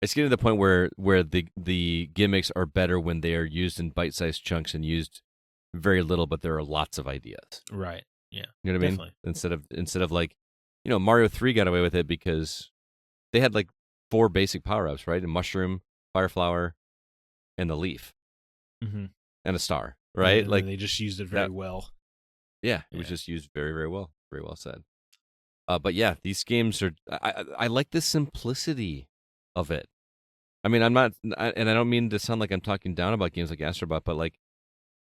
It's getting to the point where the gimmicks are better when they are used in bite-sized chunks and used very little, but there are lots of ideas. Right. Yeah. You know what I mean? Instead of like, Mario 3 got away with it because they had like 4 basic power-ups, right? A mushroom, fire flower, and the leaf, mm-hmm. and a star, right? And like they just used it very well. Yeah, it was just used very, very well. Very well said. But yeah, these games are. I like the simplicity of it. I mean, and I don't mean to sound like I'm talking down about games like Astrobot, but like,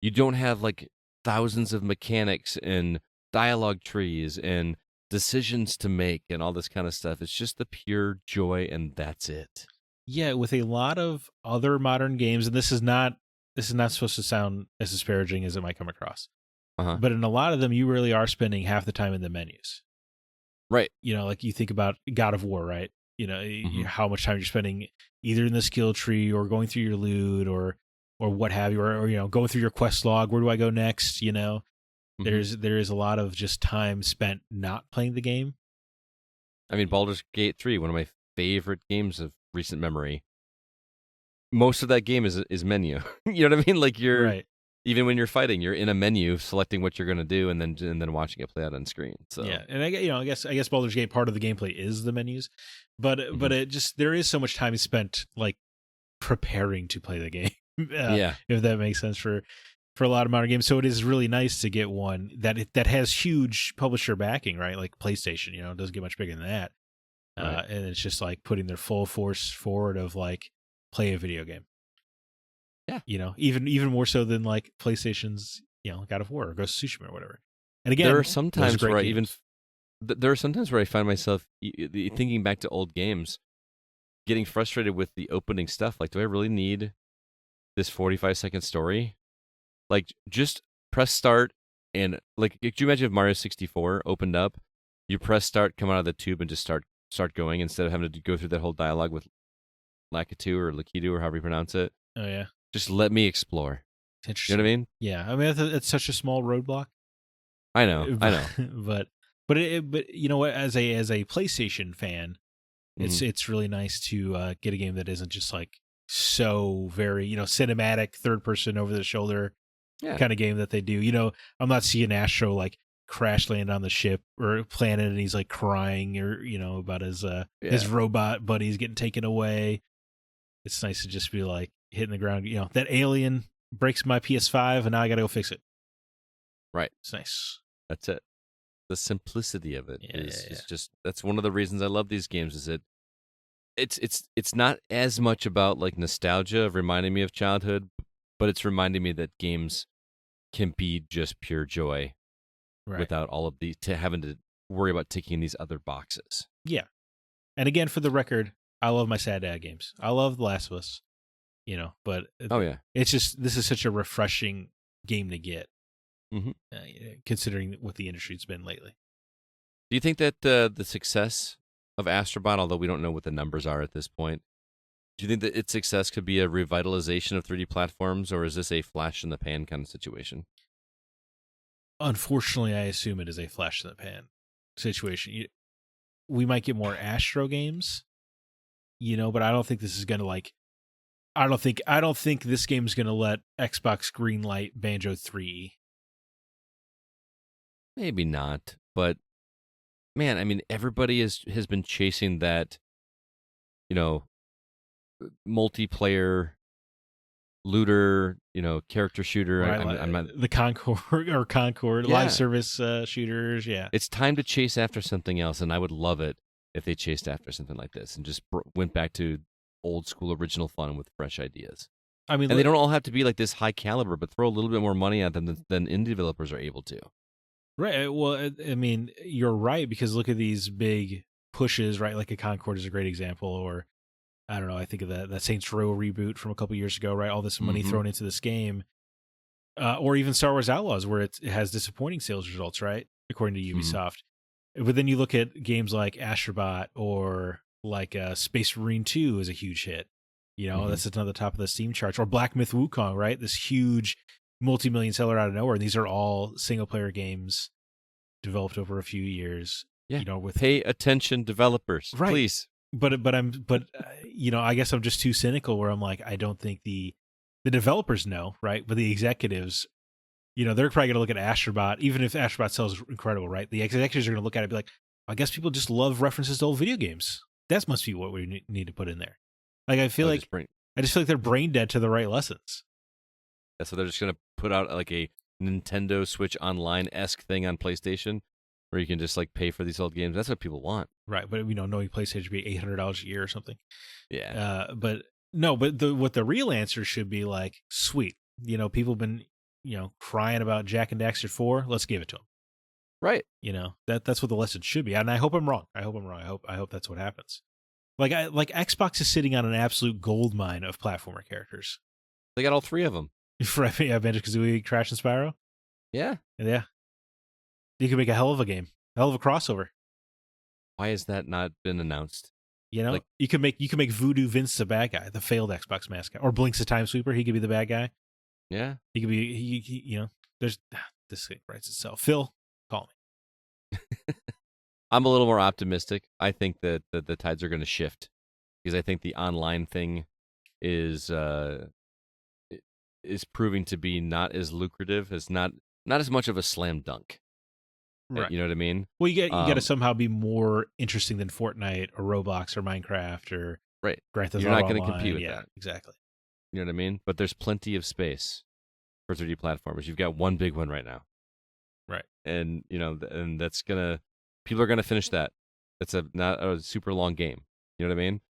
you don't have like thousands of mechanics and dialogue trees and decisions to make and all this kind of stuff. It's just the pure joy, and that's it. Yeah, with a lot of other modern games, and this is not supposed to sound as disparaging as it might come across. Uh-huh. But in a lot of them, you really are spending half the time in the menus. Right. Like you think about God of War, right? Mm-hmm. How much time you're spending either in the skill tree or going through your loot or what have you, or going through your quest log. Where do I go next? Mm-hmm. There is a lot of just time spent not playing the game. I mean, Baldur's Gate 3, one of my favorite games of recent memory. Most of that game is menu. You know what I mean? Like you're right. Even when you're fighting, you're in a menu selecting what you're going to do and then watching it play out on screen. So yeah, and I guess Baldur's Gate, part of the gameplay is the menus, but Mm-hmm. but it just, there is so much time spent like preparing to play the game. Yeah, if that makes sense for a lot of modern games. So it is really nice to get one that has huge publisher backing, right? Like PlayStation, it doesn't get much bigger than that. Right. And it's just like putting their full force forward of like, play a video game. Yeah. Even more so than like PlayStation's, God of War or Ghost of Tsushima or whatever. And again, there are some times where there are sometimes where I find myself thinking back to old games, getting frustrated with the opening stuff. Like, do I really need this 45-second story? Like, just press start and like, could you imagine if Mario 64 opened up? You press start, come out of the tube, and just start going instead of having to go through that whole dialogue with Lakitu or Lakitu or however you pronounce it. Oh yeah. Just let me explore. Interesting. You know what I mean? Yeah. I mean, it's such a small roadblock. I know. but you know what? As a PlayStation fan, it's really nice to get a game that isn't just like so very cinematic, third person over the shoulder kind of game that they do. I'm not seeing Astro like crash land on the ship or planet and he's like crying or about his robot buddies getting taken away. It's nice to just be like hitting the ground. That alien breaks my PS5 and now I gotta go fix it. Right. It's nice. That's it. The simplicity of it is Yeah. just, that's one of the reasons I love these games. Is it's not as much about like nostalgia of reminding me of childhood, but it's reminding me that games can be just pure joy. Right. Without all of having to worry about ticking these other boxes. Yeah. And again, for the record, I love my sad dad games. I love The Last of Us, but oh yeah, it's just, this is such a refreshing game to get, mm-hmm. Considering what the industry's been lately. Do you think that the success of Astrobot, although we don't know what the numbers are at this point. Do you think that its success could be a revitalization of 3D platforms, or is this a flash in the pan kind of situation? Unfortunately, I assume it is a flash in the pan situation. We might get more Astro games, but I don't think this is gonna I don't think this game is gonna let Xbox greenlight Banjo 3. Maybe not, but man, I mean, everybody has been chasing that, you know, multiplayer looter, character shooter. Right, I'm not. the Concord Yeah. live service shooters. Yeah, It's time to chase after something else, and I would love it if they chased after something like this and just went back to old school original fun with fresh ideas. I mean, And they don't all have to be like this high caliber, but throw a little bit more money at them than indie developers are able to. right. Well, I mean, you're right, because look at these big pushes, right? Like a Concord is a great example, or I don't know. I think of that Saints Row reboot from a couple years ago, right? All this money Mhm. thrown into this game, or even Star Wars Outlaws, where it has disappointing sales results, right? According to Ubisoft. But then you look at games like Astrobot or like Space Marine 2 is a huge hit. That's another top of the Steam charts. Or Black Myth Wukong, right? This huge multi-million seller out of nowhere. And these are all single-player games developed over a few years. Yeah. With Pay attention, developers, right. please. But I guess I'm just too cynical where I'm like, I don't think the developers know, right? But the executives, they're probably going to look at Astrobot, even if Astrobot sells incredible, right? The executives are going to look at it and be like, I guess people just love references to old video games. That must be what we need to put in there. Like, I just feel like they're brain dead to the right lessons. Yeah, so they're just going to put out like a Nintendo Switch Online-esque thing on PlayStation where you can just like pay for these old games. That's what people want. Right. But, knowing PlayStation should be $800 a year or something. Yeah. But what the real answer should be like, sweet. People have been, crying about Jak and Daxter 4. Let's give it to them. Right. That's what the lesson should be. And I hope I'm wrong. I hope that's what happens. Like Xbox is sitting on an absolute gold mine of platformer characters. They got all three of them. For Banjo-Kazooie, Crash, and Spyro. Yeah. You could make a hell of a game, hell of a crossover. Why has that not been announced? You could make Voodoo Vince the bad guy, the failed Xbox mascot, or Blinks the Time Sweeper. He could be the bad guy. Yeah. He could be. There's this thing writes itself. Phil, call me. I'm a little more optimistic. I think that the tides are going to shift because I think the online thing is proving to be not as lucrative, as not as much of a slam dunk. Right. You know what I mean? Well, you got to somehow be more interesting than Fortnite or Roblox or Minecraft or right. Grand Theft Auto. You're not going to compete with that. Exactly. You know what I mean? But there's plenty of space for 3D platformers. You've got one big one right now. Right. And and that's gonna, people are gonna finish that. It's not a super long game. You know what I mean?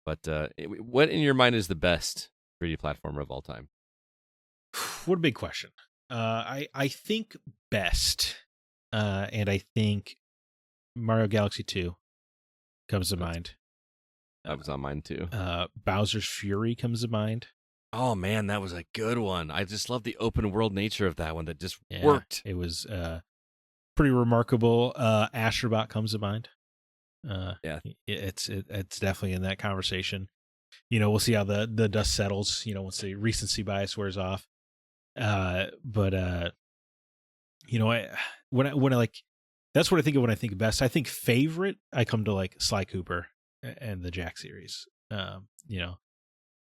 But what in your mind is the best 3D platformer of all time? What a big question. I think best, and I think Mario Galaxy 2 comes to mind. That was on mine too. Bowser's Fury comes to mind. Oh man, that was a good one. I just love the open world nature of that one. That just worked. It was pretty remarkable. Astrobot comes to mind. Yeah, it's definitely in that conversation. We'll see how the dust settles. Once the recency bias wears off. But when I like, that's what I think of when I think best. I think favorite, I come to like Sly Cooper and the Jak series.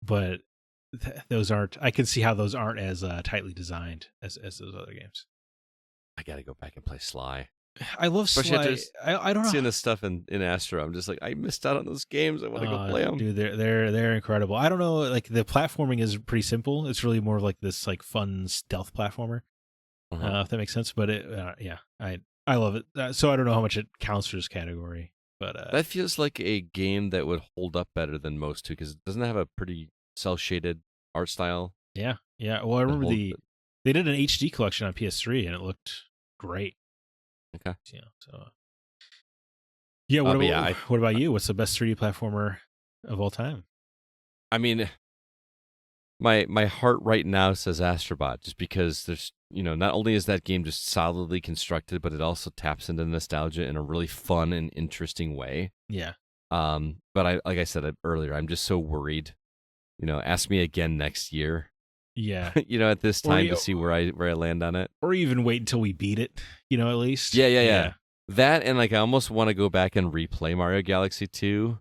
But those aren't. I can see how those aren't as tightly designed as those other games. I got to go back and play Sly. I love Sly. I don't know. Seeing this stuff in Astro, I'm just like, I missed out on those games. I want to go play them. Dude, they're incredible. I don't know, like the platforming is pretty simple. It's really more like this like fun stealth platformer. If that makes sense. But I love it. So I don't know how much it counts for this category. But that feels like a game that would hold up better than most too, because it doesn't have a pretty cel shaded art style. Yeah. Well, I remember they did an HD collection on PS3 and it looked great. Okay. What about you? What's the best 3D platformer of all time? I mean, my heart right now says Astrobot, just because there's not only is that game just solidly constructed, but it also taps into nostalgia in a really fun and interesting way. Yeah. But like I said earlier, I'm just so worried. Ask me again next year. Yeah. At this time to see where I land on it, or even wait until we beat it. At least. Yeah. That, and I almost want to go back and replay Mario Galaxy 2,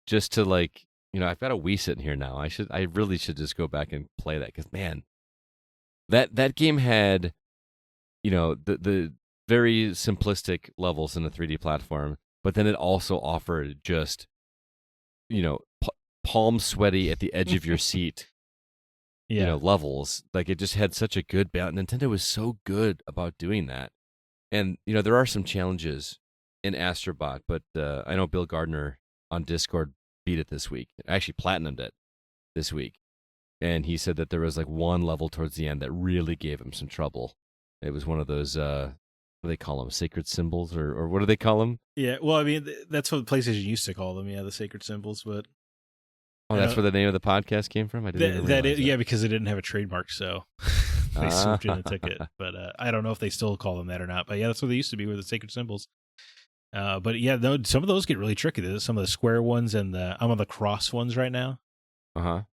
just to I've got a Wii sitting here now. I really should just go back and play that, because man, that game had, the very simplistic levels in a 3D platform, but then it also offered just, palm sweaty at the edge of your seat. Levels. It just had such a good balance. Nintendo was so good about doing that. And, there are some challenges in Astrobot, but I know Bill Gardner on Discord beat it this week. Actually, platinumed it this week. And he said that there was one level towards the end that really gave him some trouble. It was one of those, what do they call them? Sacred symbols? Or what do they call them? Yeah, well, I mean, that's what PlayStation used to call them, the sacred symbols, but... Oh, that's where the name of the podcast came from? I didn't realize that. Yeah, because it didn't have a trademark, so they swooped in and took it. But I don't know if they still call them that or not. But yeah, that's what they used to be, were the sacred symbols. But yeah, some of those get really tricky. There's some of the square ones, and I'm on the cross ones right now. Shout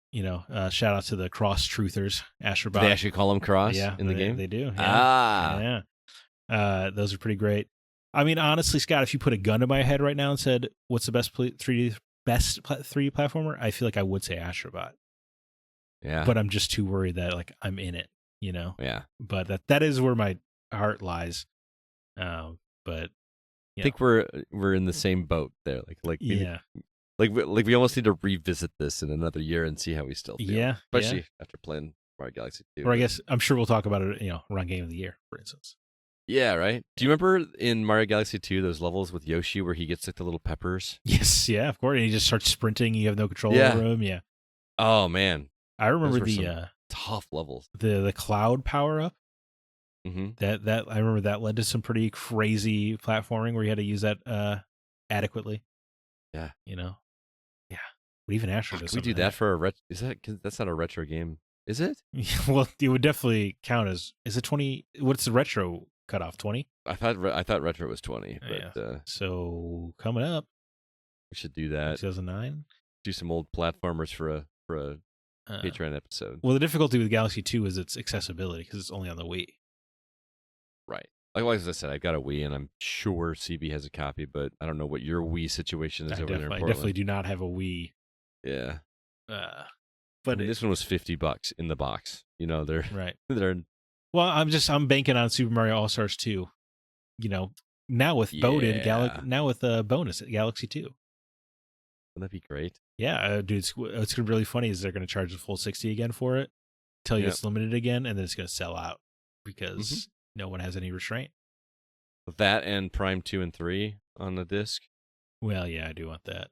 out to the cross truthers, Astrobot. They actually call them cross in the game? They do. Yeah. Those are pretty great. I mean, honestly, Scott, if you put a gun to my head right now and said, what's the best 3D platformer, I feel like I would say Astrobot. Yeah. But I'm just too worried that I'm in it, Yeah. But that is where my heart lies. But I think we're in the same boat there. We almost need to revisit this in another year and see how we still feel. Yeah. Especially after playing Mario Galaxy 2. Or I guess I'm sure we'll talk about it, around Game of the Year, for instance. Yeah, right. Do you remember in Mario Galaxy 2 those levels with Yoshi where he gets the little peppers? Yes, yeah, of course. And he just starts sprinting. You have no control over him. Yeah. Oh man, I remember the tough levels. The cloud power up. Mm-hmm. That I remember that led to some pretty crazy platforming where you had to use that adequately. Yeah. Yeah. But even Astro does. We do that for a retro. That's not a retro game, is it? Well, it would definitely count as. Is it 20? What's the retro cutoff? 20? I thought retro was 20. But, yeah. So coming up, we should do that. 2009. Do some old platformers for a Patreon episode. Well, the difficulty with Galaxy 2 is its accessibility because it's only on the Wii. Right. Likewise, as I said, I've got a Wii, and I'm sure CB has a copy, but I don't know what your Wii situation is over there in Portland. I definitely do not have a Wii. Yeah. But this one was $50 in the box. They're right. They're. Well, I'm banking on Super Mario All Stars 2. Now with now with a bonus at Galaxy 2. Wouldn't that be great? Yeah, dude. It's going to be really funny is they're going to charge the full 60 again for it, tell you it's limited again, and then it's going to sell out because no one has any restraint. That and Prime 2 and 3 on the disc. Well, yeah, I do want that.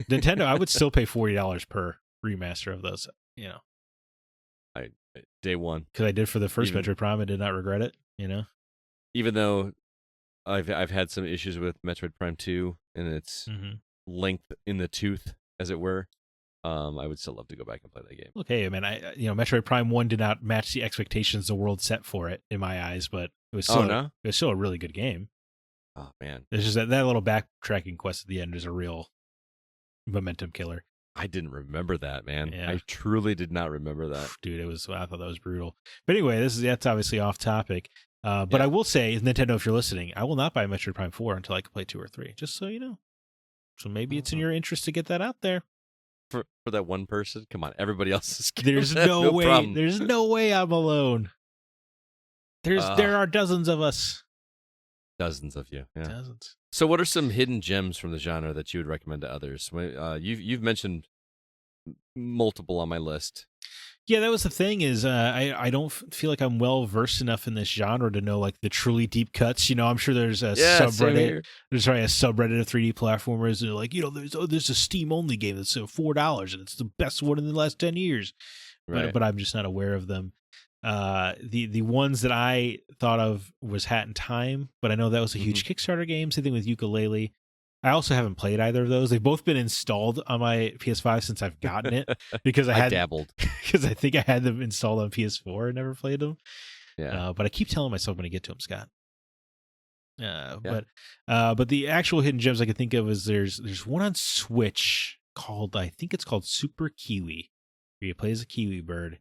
Nintendo, I would still pay $40 per remaster of those. I day one, because I did for the first Metroid Prime, I did not regret it. Even though I've had some issues with Metroid Prime 2 and its length in the tooth, as it were, I would still love to go back and play that game. Okay, man, Metroid Prime 1 did not match the expectations the world set for it in my eyes, but it was still it was still a really good game. Oh man, it's just that little backtracking quest at the end is a real momentum killer. I didn't remember that, man. Yeah. I truly did not remember that. Dude, I thought that was brutal. But anyway, that's obviously off topic. But I will say, Nintendo, if you're listening, I will not buy Metroid Prime 4 until I can play 2 or 3, just so you know. So maybe it's in your interest to get that out there. For that one person? Come on, everybody else is There's no way. Problem. There's no way I'm alone. There are dozens of us. Dozens of you. Yeah. Dozens. So what are some hidden gems from the genre that you would recommend to others? You've mentioned multiple on my list. Yeah, that was the thing is I don't feel like I'm well versed enough in this genre to know the truly deep cuts. I'm sure there's a subreddit. There's probably a subreddit of 3D platformers and they're like, there's a Steam only game that's $4 and it's the best one in the last 10 years. Right. But I'm just not aware of them. The ones that I thought of was Hat in Time, but I know that was a huge Kickstarter game. Same thing with Yooka-Laylee. I also haven't played either of those. They've both been installed on my PS5 since I've gotten it because I dabbled. Because I think I had them installed on PS4 and never played them. Yeah. But I keep telling myself when I get to them, Scott. Yeah. But the actual hidden gems I can think of is there's one on Switch called, I think it's called Super Kiwi, where you play as a kiwi bird,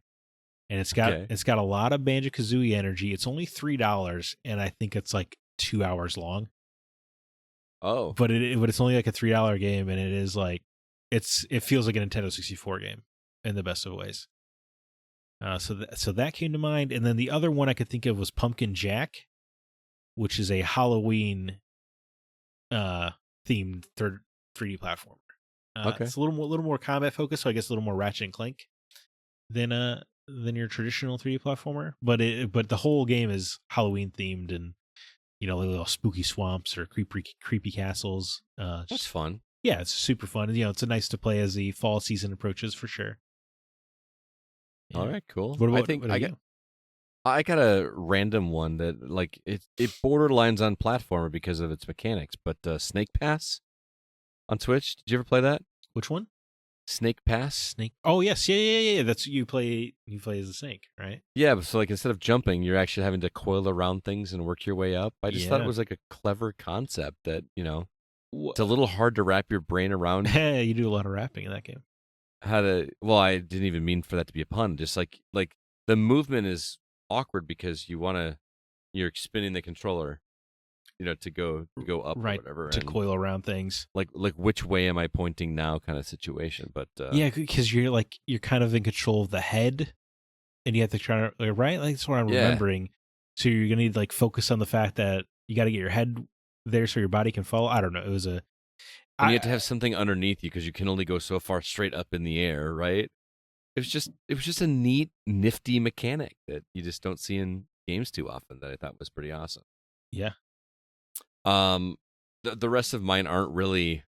and it's got a lot of Banjo-Kazooie energy. It's only $3, and I think it's like 2 hours long. Oh, but it's only like a $3 game, and it is like it feels like a Nintendo 64 game in the best of ways. So that came to mind, and then the other one I could think of was Pumpkin Jack, which is a Halloween themed 3D platformer. It's a little more combat focused, so I guess a little more Ratchet and Clank than your traditional 3D platformer. But the whole game is Halloween themed, and little spooky swamps or creepy castles. that's fun. Yeah, it's super fun. It's nice to play as the fall season approaches for sure. Yeah. All right, cool. What about, I think what about you? I got a random one that like it borderlines on platformer because of its mechanics, but Snake Pass on Switch. Did you ever play that? Which one? Snake Pass. Snake. Oh yes, yeah. That's you play as a snake, right? Yeah, but so like instead of jumping, you're actually having to coil around things and work your way up. I just thought it was like a clever concept that it's a little hard to wrap your brain around. You do a lot of rapping in that game. I didn't even mean for that to be a pun. Just like the movement is awkward because you're spinning the controller, to go up right, or whatever, to coil around things. Like which way am I pointing now kind of situation. But yeah, because you're kind of in control of the head, and you have to try to right. Like that's what I'm remembering. So you're gonna need to focus on the fact that you got to get your head there so your body can follow. I don't know. It was and you have to have something underneath you because you can only go so far straight up in the air, right? It was just a neat, nifty mechanic that you just don't see in games too often that I thought was pretty awesome. Yeah. The rest of mine aren't really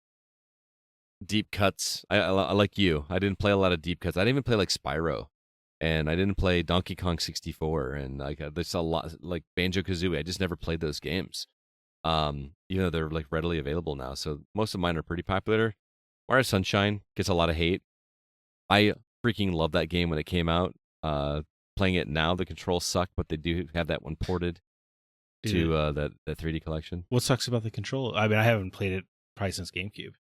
deep cuts. I like you. I didn't play a lot of deep cuts. I didn't even play like Spyro, and I didn't play Donkey Kong 64, and there's a lot like Banjo-Kazooie. I just never played those games. They're like readily available now, so most of mine are pretty popular. Mario Sunshine gets a lot of hate. I freaking love that game when it came out. Playing it now, the controls suck, but they do have that one ported to that 3D collection. What sucks about the control? I mean, I haven't played it probably since GameCube.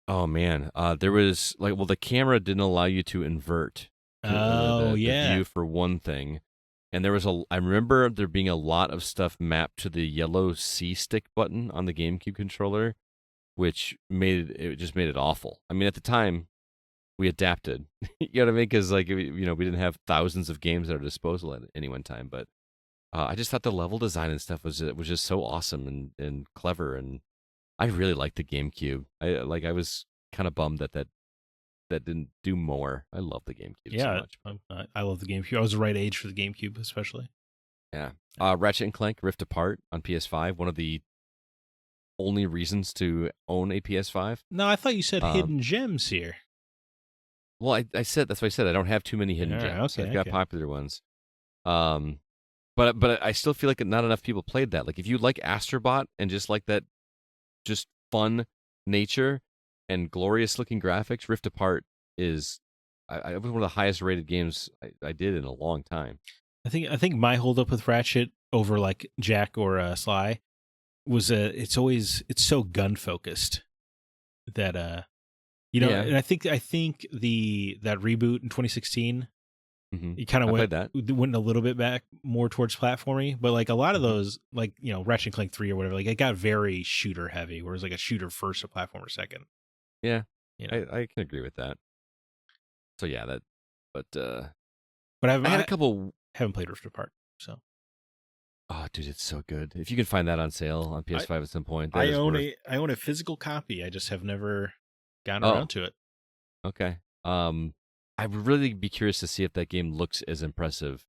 Oh man, there was the camera didn't allow you to invert. The view for one thing, and I remember there being a lot of stuff mapped to the yellow C stick button on the GameCube controller, which made it awful. I mean, at the time, we adapted. You know what I mean? Because we didn't have thousands of games at our disposal at any one time, but I just thought the level design and stuff was just so awesome and clever, and I really liked the GameCube. I was kind of bummed that didn't do more. I love the GameCube so much. I love the GameCube. I was the right age for the GameCube, especially. Yeah. Ratchet and Clank Rift Apart on PS5. One of the only reasons to own a PS5. No, I thought you said hidden gems here. Well, I said that's what I said. I don't have too many hidden gems. Okay, I've got popular ones. But I still feel like not enough people played that. Like if you like Astrobot and just like that, just fun nature and glorious looking graphics, Rift Apart is it was one of the highest rated games I did in a long time. I think my holdup with Ratchet over like Jack or Sly was it's so gun focused that and I think that reboot in 2016 you kind of went a little bit back more towards platforming, but like a lot of those like Ratchet and Clank 3 or whatever, like it got very shooter heavy, whereas like a shooter first, a platformer second. Yeah, I can agree with that. So yeah, but I had a couple. Haven't played Rift Apart, so. Oh, dude, it's so good. If you can find that on sale on PS5 at some point, I own a physical copy. I just have never gotten around to it. Okay. I would really be curious to see if that game looks as impressive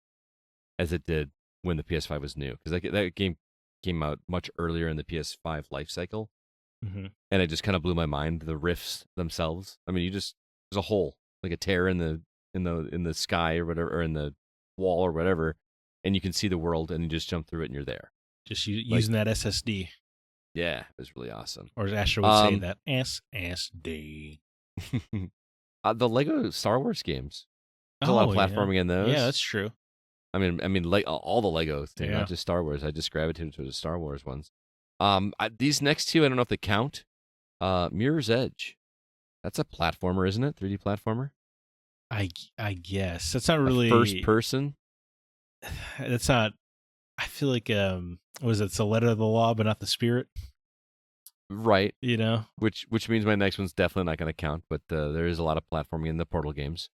as it did when the PS5 was new, because that game came out much earlier in the PS5 life cycle, and it just kind of blew my mind. The rifts themselves. I mean, there's a hole, like a tear in the sky or whatever, or in the wall or whatever, and you can see the world, and you just jump through it, and you're there. Just using that SSD. Yeah, it was really awesome. Or as Asher would say, that SSD. The Lego Star Wars games. There's a lot of platforming in those. Yeah, that's true. I mean, like all the Lego things, Yeah. not just Star Wars. I just gravitated to the Star Wars ones. These next two, I don't know if they count. Mirror's Edge. That's a platformer, isn't it? 3D platformer. I guess that's not really First person. That's not. I feel like was it's the letter of the law, but not the spirit. Right. You know, which means my next one's definitely not going to count. But there is a lot of platforming in the Portal games.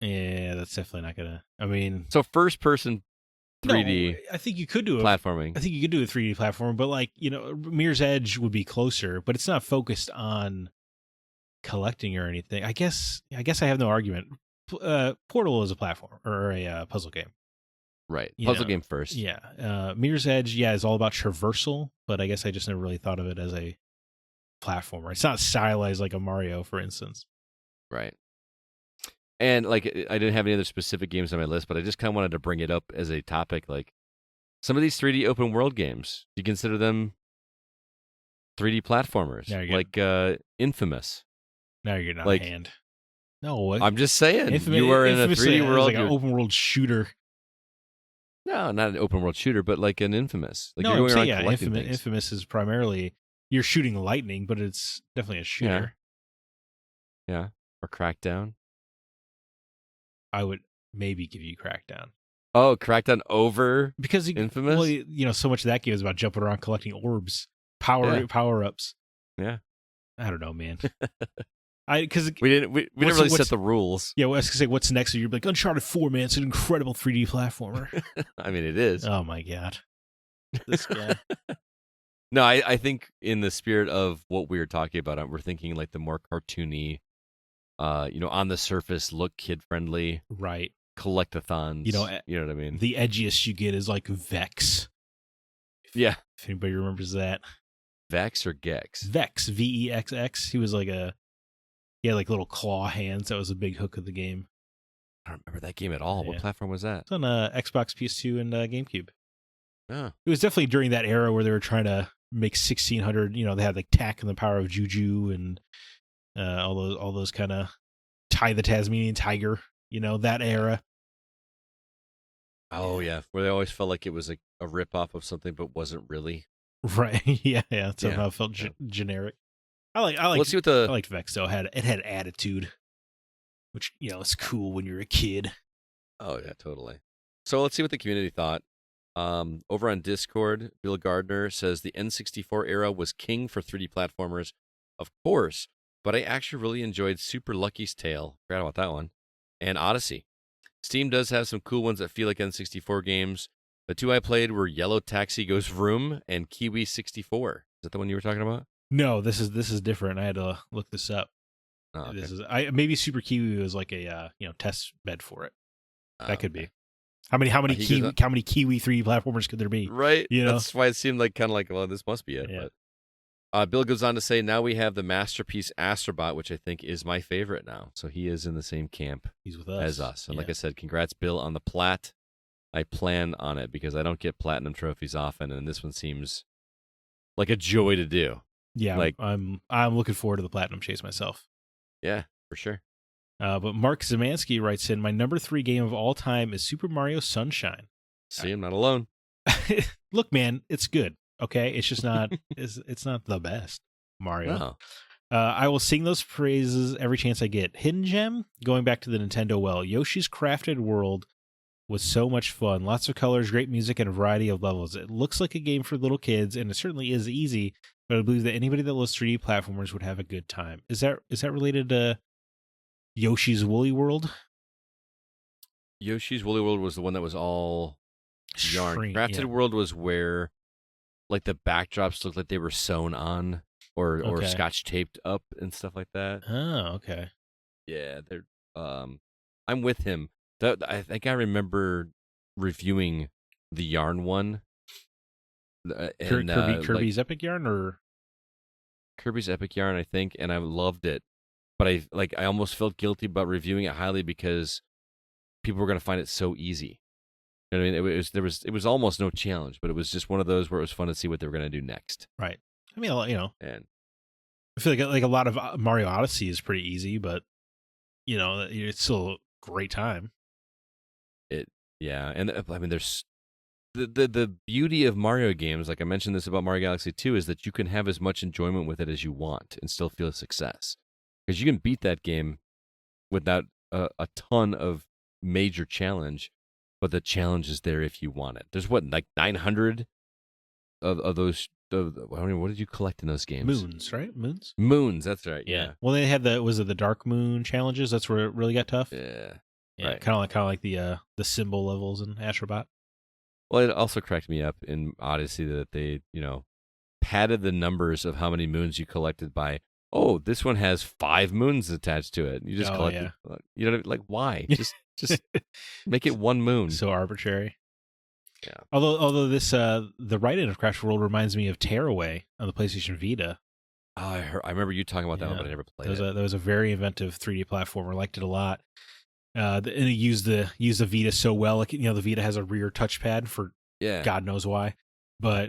Yeah, that's definitely not gonna. I mean, so first person 3D. No, I think you could do platforming. I think you could do a 3D platform, but like Mirror's Edge would be closer, but it's not focused on collecting or anything. I guess I have no argument. Portal is a platform or a puzzle game. Right. Puzzle game first. Yeah. Mirror's Edge, is all about traversal, but I guess I just never really thought of it as a platformer. It's not stylized like a Mario, for instance. Right. And like I didn't have any other specific games on my list, but I just kind of wanted to bring it up as a topic. Like some of these 3D open world games, do you consider them 3D platformers? Like Infamous. Now you're getting out of hand. No, I'm just saying. You are in a 3D world. Like an open world shooter. No, not an open world shooter, but like an Infamous. Like no, you're going around collecting things. Infamous is primarily you're shooting lightning, but it's definitely a shooter. Yeah. Or Crackdown. I would maybe give you Crackdown. Oh, Crackdown over because Infamous. Well, so much of that game is about jumping around collecting orbs, power ups. Yeah, I don't know, man. Because we didn't really set the rules. Yeah, well, I was gonna say what's next. You're like Uncharted 4, man. It's an incredible 3D platformer. I mean, it is. Oh my god, this guy. No, I think in the spirit of what we were talking about, we're thinking like the more cartoony. On the surface, look kid-friendly. Right. Collectathons. You know what I mean? The edgiest you get is like Vex. Yeah. If anybody remembers that. Vex or Gex? Vex, VEXX. He was like he had like little claw hands. That was a big hook of the game. I don't remember that game at all. Yeah. What platform was that? It's on Xbox, PS2, and GameCube. Oh. It was definitely during that era where they were trying to make 1600, they had like Tak and the Power of Juju and all those kind of Ty the Tasmanian Tiger, that era. Oh yeah, where they always felt like it was like a rip-off of something, but wasn't really. Right? Yeah. Somehow it felt generic. I liked Vex though. It had attitude, which it's cool when you're a kid. Oh yeah, totally. So let's see what the community thought. Over on Discord, Bill Gardner says the N64 era was king for 3D platformers, of course. But I actually really enjoyed Super Lucky's Tale. Forgot about that one. And Odyssey. Steam does have some cool ones that feel like N64 games. The two I played were Yellow Taxi Goes Vroom and Kiwi 64. Is that the one you were talking about? No, this is different. I had to look this up. Oh, okay. This is maybe Super Kiwi was like a test bed for it. That could be. How many Kiwi 3D platformers could there be? Right. That's why it seemed like kind of like, well, this must be it. Yeah. But. Bill goes on to say, now we have the masterpiece Astrobot, which I think is my favorite now. So he is in the same camp He's with us. as us. And like I said, congrats, Bill, on the plat. I plan on it because I don't get platinum trophies often, and this one seems like a joy to do. Yeah, I'm looking forward to the platinum chase myself. Yeah, for sure. But Mark Zemansky writes in, my number 3 game of all time is Super Mario Sunshine. See, I'm not alone. Look, man, it's good. Okay, it's just not it's not the best Mario. No. I will sing those praises every chance I get. Hidden gem, going back to the Nintendo well, Yoshi's Crafted World was so much fun. Lots of colors, great music, and a variety of levels. It looks like a game for little kids, and it certainly is easy, but I believe that anybody that loves 3D platformers would have a good time. Is that related to Yoshi's Woolly World? Yoshi's Woolly World was the one that was all yarn. Crafted World was where like the backdrops looked like they were sewn on or scotch taped up and stuff like that. Oh, okay. Yeah, they're I'm with him. I think I remember reviewing the yarn one. Kirby's Epic Yarn or Kirby's Epic Yarn, I think, and I loved it. But I almost felt guilty about reviewing it highly because people were going to find it so easy. You know what I mean? It was almost no challenge, but it was just one of those where it was fun to see what they were going to do next. Right. I mean, And I feel like a lot of Mario Odyssey is pretty easy, but it's still a great time. and I mean, there's the beauty of Mario games. Like I mentioned this about Mario Galaxy 2, is that you can have as much enjoyment with it as you want and still feel success, because you can beat that game without a ton of major challenge, but the challenge is there if you want it. There's like 900 of those. I don't know, what did you collect in those games? Moons, right? Moons. That's right. Yeah. Well, they had was it the Dark Moon challenges? That's where it really got tough. Yeah. Right. Kind of like the symbol levels in Astrobot. Well, it also cracked me up in Odyssey that they, padded the numbers of how many moons you collected by, oh, this one has 5 moons attached to it. You just collected, like, why? Just make it 1 moon. So arbitrary. Yeah. Although this the write-in of Crash World reminds me of Tearaway on the PlayStation Vita. Oh, I remember you talking about that one, but I never played it. That was a very inventive 3D platformer. Liked it a lot. And it used the Vita so well. Like, the Vita has a rear touchpad for God knows why, but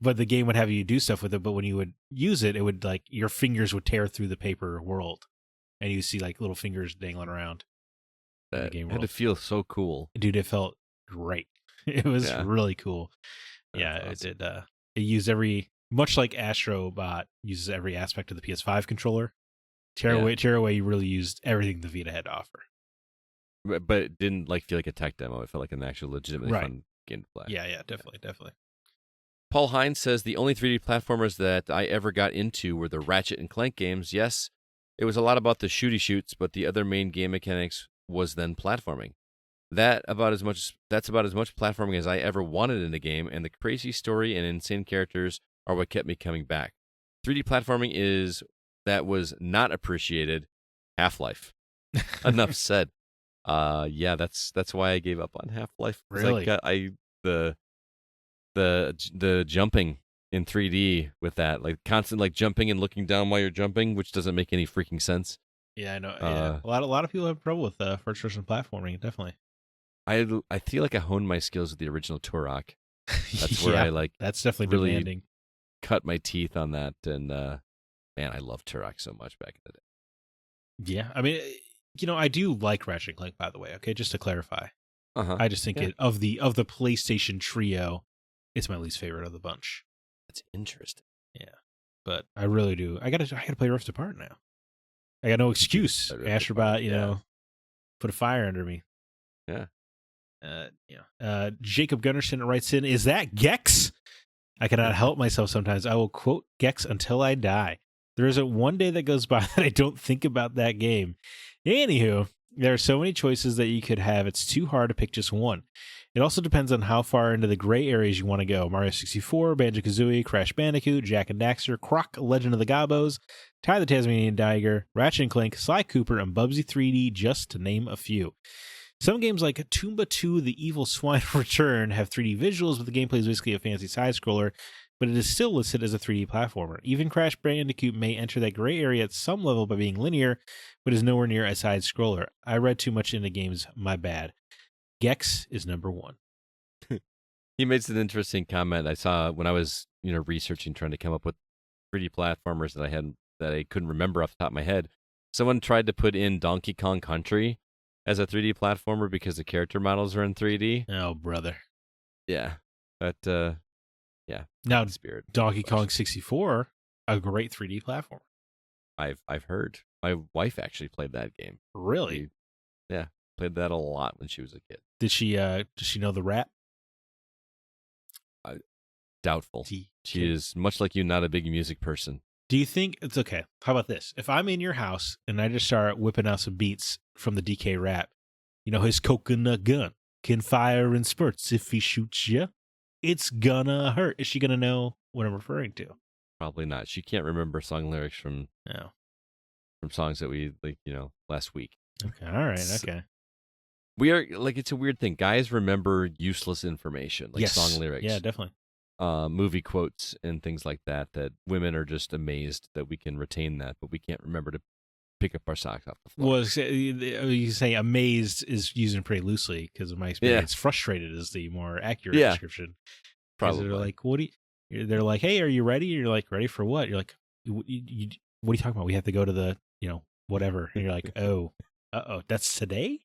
but the game would have you do stuff with it. But when you would use it, it would, like, your fingers would tear through the paper world, and you see like little fingers dangling around. That had to feel so cool, dude. It felt great. It was really cool. That's awesome. It did. It used much like Astrobot uses every aspect of the PS5 controller. Tearaway, you really used everything the Vita had to offer. But it didn't feel like a tech demo. It felt like an actual legitimately fun game to play. Yeah, definitely. Paul Hines says the only 3D platformers that I ever got into were the Ratchet and Clank games. Yes, it was a lot about the shooty shoots, but the other main game mechanics was then platforming. That's about as much platforming as I ever wanted in a game, and the crazy story and insane characters are what kept me coming back. 3D platforming that was not appreciated. Half-Life. Enough said. That's why I gave up on Half-Life. Really? The jumping in 3D with that, like constant jumping and looking down while you're jumping, which doesn't make any freaking sense. Yeah, I know. A lot of people have trouble with first-person platforming. Definitely. I feel like I honed my skills with the original Turok. That's where that's definitely really demanding. Cut my teeth on that, and man, I loved Turok so much back in the day. Yeah, I mean, I do like Ratchet and Clank, by the way. Okay, just to clarify, I just think of the PlayStation trio, it's my least favorite of the bunch. That's interesting. Yeah, but I really do. I gotta play Rift Apart now. I got no excuse. Astrobot, put a fire under me. Yeah. Jacob Gunnarsson writes in, "Is that Gex? I cannot help myself sometimes. I will quote Gex until I die. There isn't one day that goes by that I don't think about that game. Anywho, there are so many choices that you could have. It's too hard to pick just one. It also depends on how far into the gray areas you want to go. Mario 64, Banjo-Kazooie, Crash Bandicoot, Jak and Daxter, Croc, Legend of the Gobos, Ty the Tasmanian Tiger, Ratchet and Clank, Sly Cooper, and Bubsy 3D, just to name a few. Some games like Toomba 2, The Evil Swine Return have 3D visuals, but the gameplay is basically a fancy side-scroller, but it is still listed as a 3D platformer. Even Crash Bandicoot may enter that gray area at some level by being linear, but is nowhere near a side-scroller. I read too much into games, my bad. Gex is number 1. He makes an interesting comment I saw when I was, researching, trying to come up with 3D platformers that I couldn't remember off the top of my head. Someone tried to put in Donkey Kong Country as a 3D platformer because the character models are in 3D. Oh, brother. Yeah. But, yeah. Now, Spirit. Donkey Kong 64, a great 3D platformer. I've heard. My wife actually played that game. Really? Played that a lot when she was a kid. Does she know the rap? Doubtful. She is, much like you, not a big music person. Do you think it's okay? How about this? If I'm in your house and I just start whipping out some beats from the DK rap, his coconut gun can fire in spurts. If he shoots you, it's gonna hurt. Is she gonna know what I'm referring to? Probably not. She can't remember song lyrics from songs that we last week. Okay. All right. Okay. We are it's a weird thing. Guys remember useless information, song lyrics. Yeah, definitely. Movie quotes and things like that women are just amazed that we can retain that, but we can't remember to pick up our socks off the floor. Well, you say amazed is using pretty loosely because of my experience. Frustrated is the more accurate description. Probably. They're like, what do you... They're like, hey, are you ready? You're like, ready for what? You're like, what are you talking about? We have to go to the, whatever. And you're like, oh, that's today?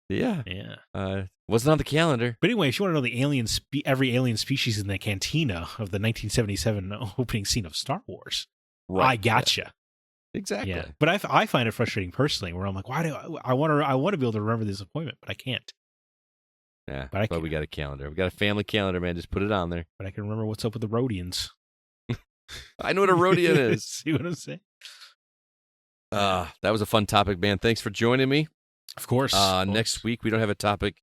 Yeah. Yeah. Wasn't on the calendar. But anyway, if you want to know the every alien species in the cantina of the 1977 opening scene of Star Wars, I gotcha. Yeah. Exactly. Yeah. But I find it frustrating personally, where I'm like, why do I want to be able to remember this appointment, but I can't. Yeah. But we got a calendar. We got a family calendar, man. Just put it on there. But I can remember what's up with the Rhodians. I know what a Rhodian is. See what I'm saying? That was a fun topic, man. Thanks for joining me. Of course. Next week we don't have a topic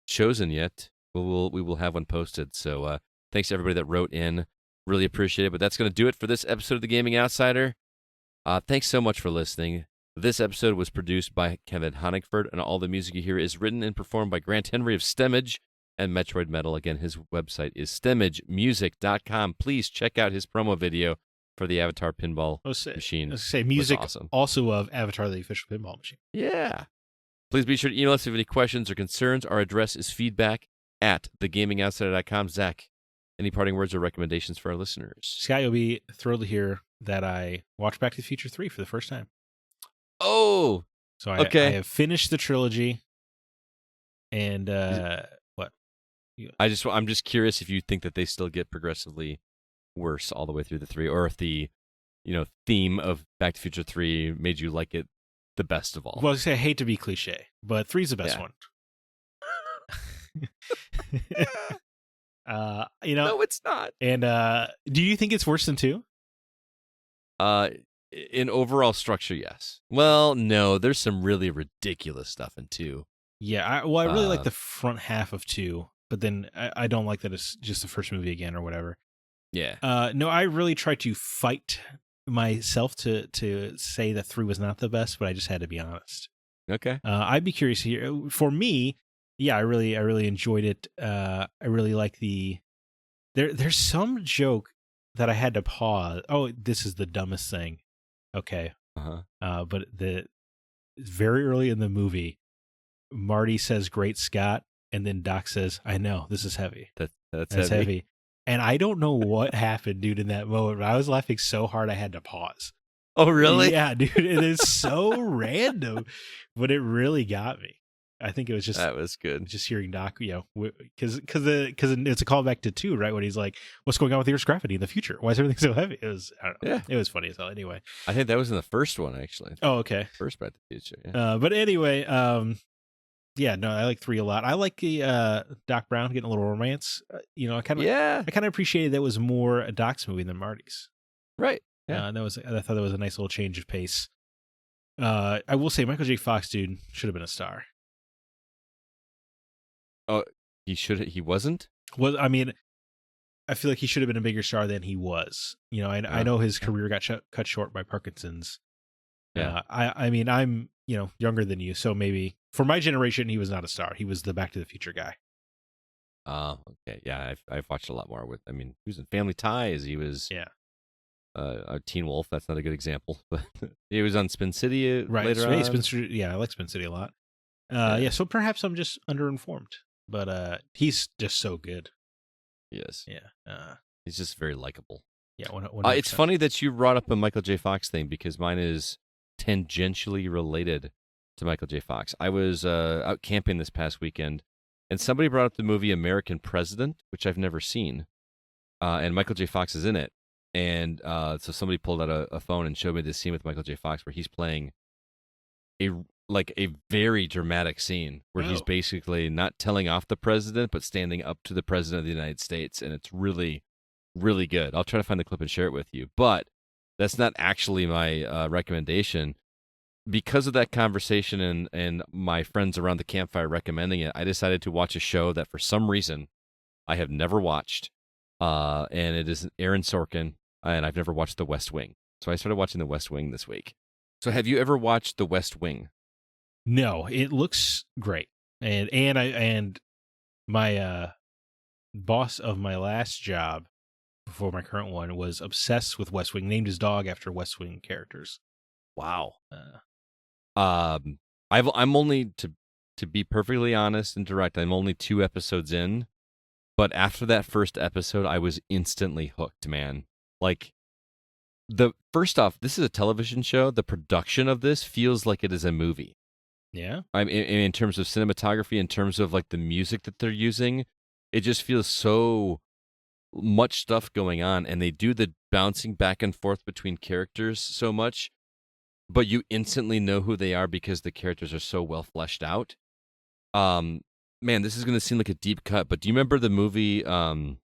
chosen yet. We will have one posted. So thanks to everybody that wrote in. Really appreciate it. But that's going to do it for this episode of The Gaming Outsider. Thanks so much for listening. This episode was produced by Kevin Honigford, and all the music you hear is written and performed by Grant Henry of Stemmage and Metroid Metal. Again, his website is stemmagemusic.com. Please check out his promo video for the Avatar Pinball Machine. I was say music awesome. Also of Avatar, the official pinball machine. Yeah. Please be sure to email us if you have any questions or concerns. Our address is feedback@thegamingoutsider.com. Zach, any parting words or recommendations for our listeners? Scott, you'll be thrilled to hear that I watched Back to the Future 3 for the first time. Oh, so I okay. have finished the trilogy, and what? I'm just curious if you think that they still get progressively worse all the way through the 3, or if the theme of Back to the Future 3 made you like it the best of all. Well, I hate to be cliche, but 3's the best one. No, it's not. And do you think it's worse than 2? In overall structure, yes. Well, no, there's some really ridiculous stuff in 2. Yeah, I really like the front half of 2, but then I don't like that it's just the first movie again or whatever. Yeah. No, I really tried to fight myself to say that 3 was not the best, but I just had to be honest. Okay. I'd be curious to hear. For me, yeah, I really enjoyed it. I really like there's some joke that I had to pause. Oh, this is the dumbest thing. Okay. But very early in the movie, Marty says, "Great Scott," and then Doc says, "I know, this is heavy." That's heavy. And I don't know what happened, dude, in that moment, but I was laughing so hard I had to pause. Oh, really? Yeah, dude, it is so random, but it really got me. I think it was just that was good. Just hearing Doc, because it's a callback to 2, right? When he's like, "What's going on with the Earth's gravity in the future? Why is everything so heavy?" It was, I don't know. Yeah, it was funny as hell. Anyway, I think that was in the first one actually. Oh, okay. First Back to the Future. Yeah. But anyway, yeah, no, I like 3 a lot. I like the Doc Brown getting a little romance. I kind of appreciated that was more a Doc's movie than Marty's. Right. Yeah. I thought that was a nice little change of pace. I will say Michael J. Fox, dude, should have been a star. Oh, he wasn't? Well, I mean, I feel like he should have been a bigger star than he was. I know his career got cut short by Parkinson's. Yeah. I mean, I'm, younger than you, so maybe for my generation, he was not a star. He was the Back to the Future guy. Okay. Yeah, I've watched a lot more with, he was in Family Ties. He was a Teen Wolf. That's not a good example, but he was on Spin City later on. Spin City, yeah, I like Spin City a lot. Yeah, so perhaps I'm just underinformed, but he's just so good. Yes. Yeah. He's just very likable. Yeah. It's funny that you brought up a Michael J. Fox thing because mine is tangentially related to Michael J. Fox. I was out camping this past weekend, and somebody brought up the movie American President, which I've never seen, and Michael J. Fox is in it. And so somebody pulled out a phone and showed me this scene with Michael J. Fox where he's playing a very dramatic scene where he's basically not telling off the president, but standing up to the president of the United States. And it's really, really good. I'll try to find the clip and share it with you. But that's not actually my recommendation. Because of that conversation and my friends around the campfire recommending it, I decided to watch a show that for some reason I have never watched. And it is Aaron Sorkin, and I've never watched The West Wing. So I started watching The West Wing this week. So have you ever watched The West Wing? No, it looks great. And my boss of my last job before my current one was obsessed with West Wing, named his dog after West Wing characters. Wow. I'm only to be perfectly honest and direct, I'm only 2 episodes in. But after that first episode, I was instantly hooked, man. Like, first off, this is a television show. The production of this feels like it is a movie. Yeah. In terms of cinematography, in terms of like the music that they're using, it just feels so much stuff going on, and they do the bouncing back and forth between characters so much, but you instantly know who they are because the characters are so well fleshed out. Man, this is going to seem like a deep cut, but do you remember the movie Billy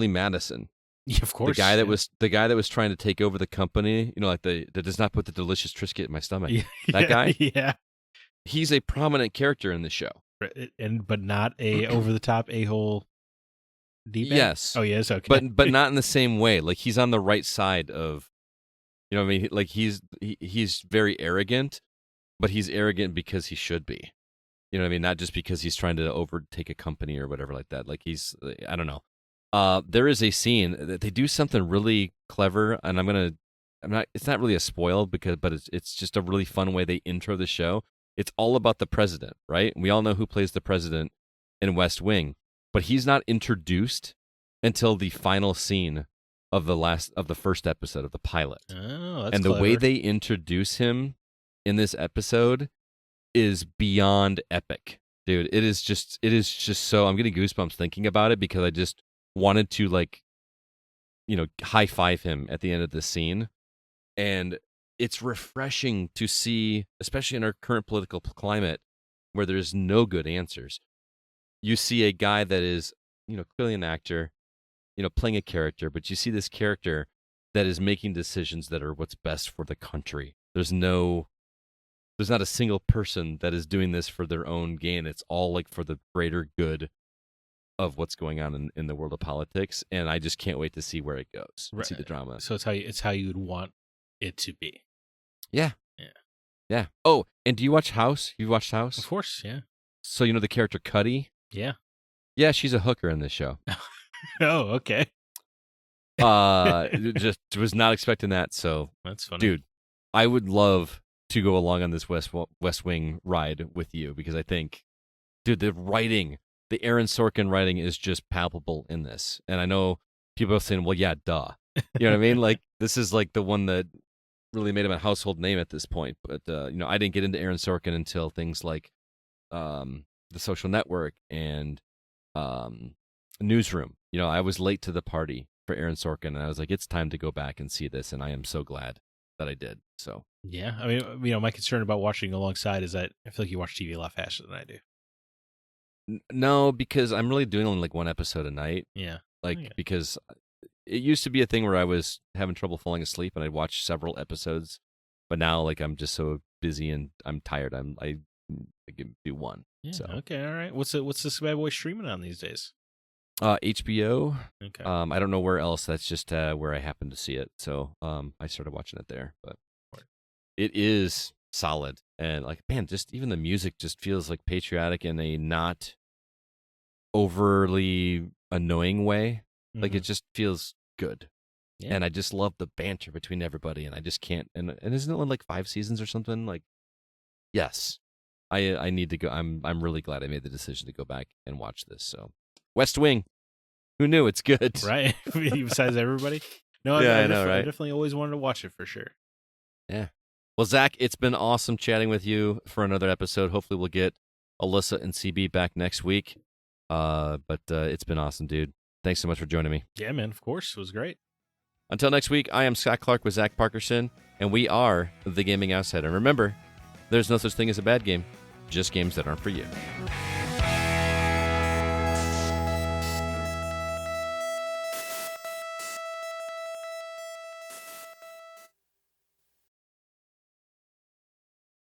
Madison? Yeah, of course. The guy that was trying to take over the company, like that does not put the delicious Triscuit in my stomach. That guy? Yeah. He's a prominent character in the show. But not a over the top a-hole D-bag? Yes. Oh, yes, okay. But not in the same way. Like, he's on the right side of, you know what I mean? Like, he's very arrogant, but he's arrogant because he should be. You know what I mean? Not just because he's trying to overtake a company or whatever like that. Like, I don't know. There is a scene that they do something really clever, and it's not really a spoil but it's just a really fun way they intro the show. It's all about the president, right? We all know who plays the president in West Wing, but he's not introduced until the final scene of the first episode of the pilot. Oh, that's and the clever. way they introduce him in this episode is beyond epic, dude. It is just so, I'm getting goosebumps thinking about it because I just wanted to, like, high five him at the end of the scene. And it's refreshing to see, especially in our current political climate where there's no good answers. You see a guy that is, clearly an actor, playing a character, but you see this character that is making decisions that are what's best for the country. There's not a single person that is doing this for their own gain. It's all like for the greater good of what's going on in the world of politics. And I just can't wait to see where it goes. Right. See the drama. So it's how you would want it to be. Yeah. Yeah. Yeah. Oh, and do you watch House? You watched House? Of course, yeah. So you know the character Cuddy? Yeah. Yeah, she's a hooker in this show. Oh, okay. Just was not expecting that. So That's funny. dude, I would love to go along on this West Wing ride with you because I think, dude, the Aaron Sorkin writing is just palpable in this. And I know people are saying, well, yeah, duh. You know what I mean? Like, this is like the one that really made him a household name at this point. But, I didn't get into Aaron Sorkin until things like The Social Network and Newsroom. I was late to the party for Aaron Sorkin, and I was like, it's time to go back and see this. And I am so glad that I did. So, yeah. I mean, my concern about watching alongside is that I feel like you watch TV a lot faster than I do. No, because I'm really doing only like one episode a night. Yeah. Because it used to be a thing where I was having trouble falling asleep and I'd watch several episodes, but now like I'm just so busy and I'm tired. I can do one. Yeah. So. Okay. All right. What's this bad boy streaming on these days? HBO. Okay. I don't know where else. That's just where I happened to see it. So I started watching it there, but it is solid. And like, man, just even the music just feels like patriotic in a not overly annoying way. Mm-hmm. Like, it just feels good. Yeah. And I just love the banter between everybody. And I just can't. And isn't it like 5 seasons or something? Like, yes, I need to go. I'm really glad I made the decision to go back and watch this. So, West Wing, who knew? It's good, right? Besides everybody. No, yeah, I know, right? I definitely always wanted to watch it for sure. Yeah. Well, Zach, it's been awesome chatting with you for another episode. Hopefully we'll get Alyssa and CB back next week. But it's been awesome, dude. Thanks so much for joining me. Yeah, man, of course. It was great. Until next week, I am Scott Clark with Zach Parkerson, and we are The Gaming Outsider. And remember, there's no such thing as a bad game, just games that aren't for you.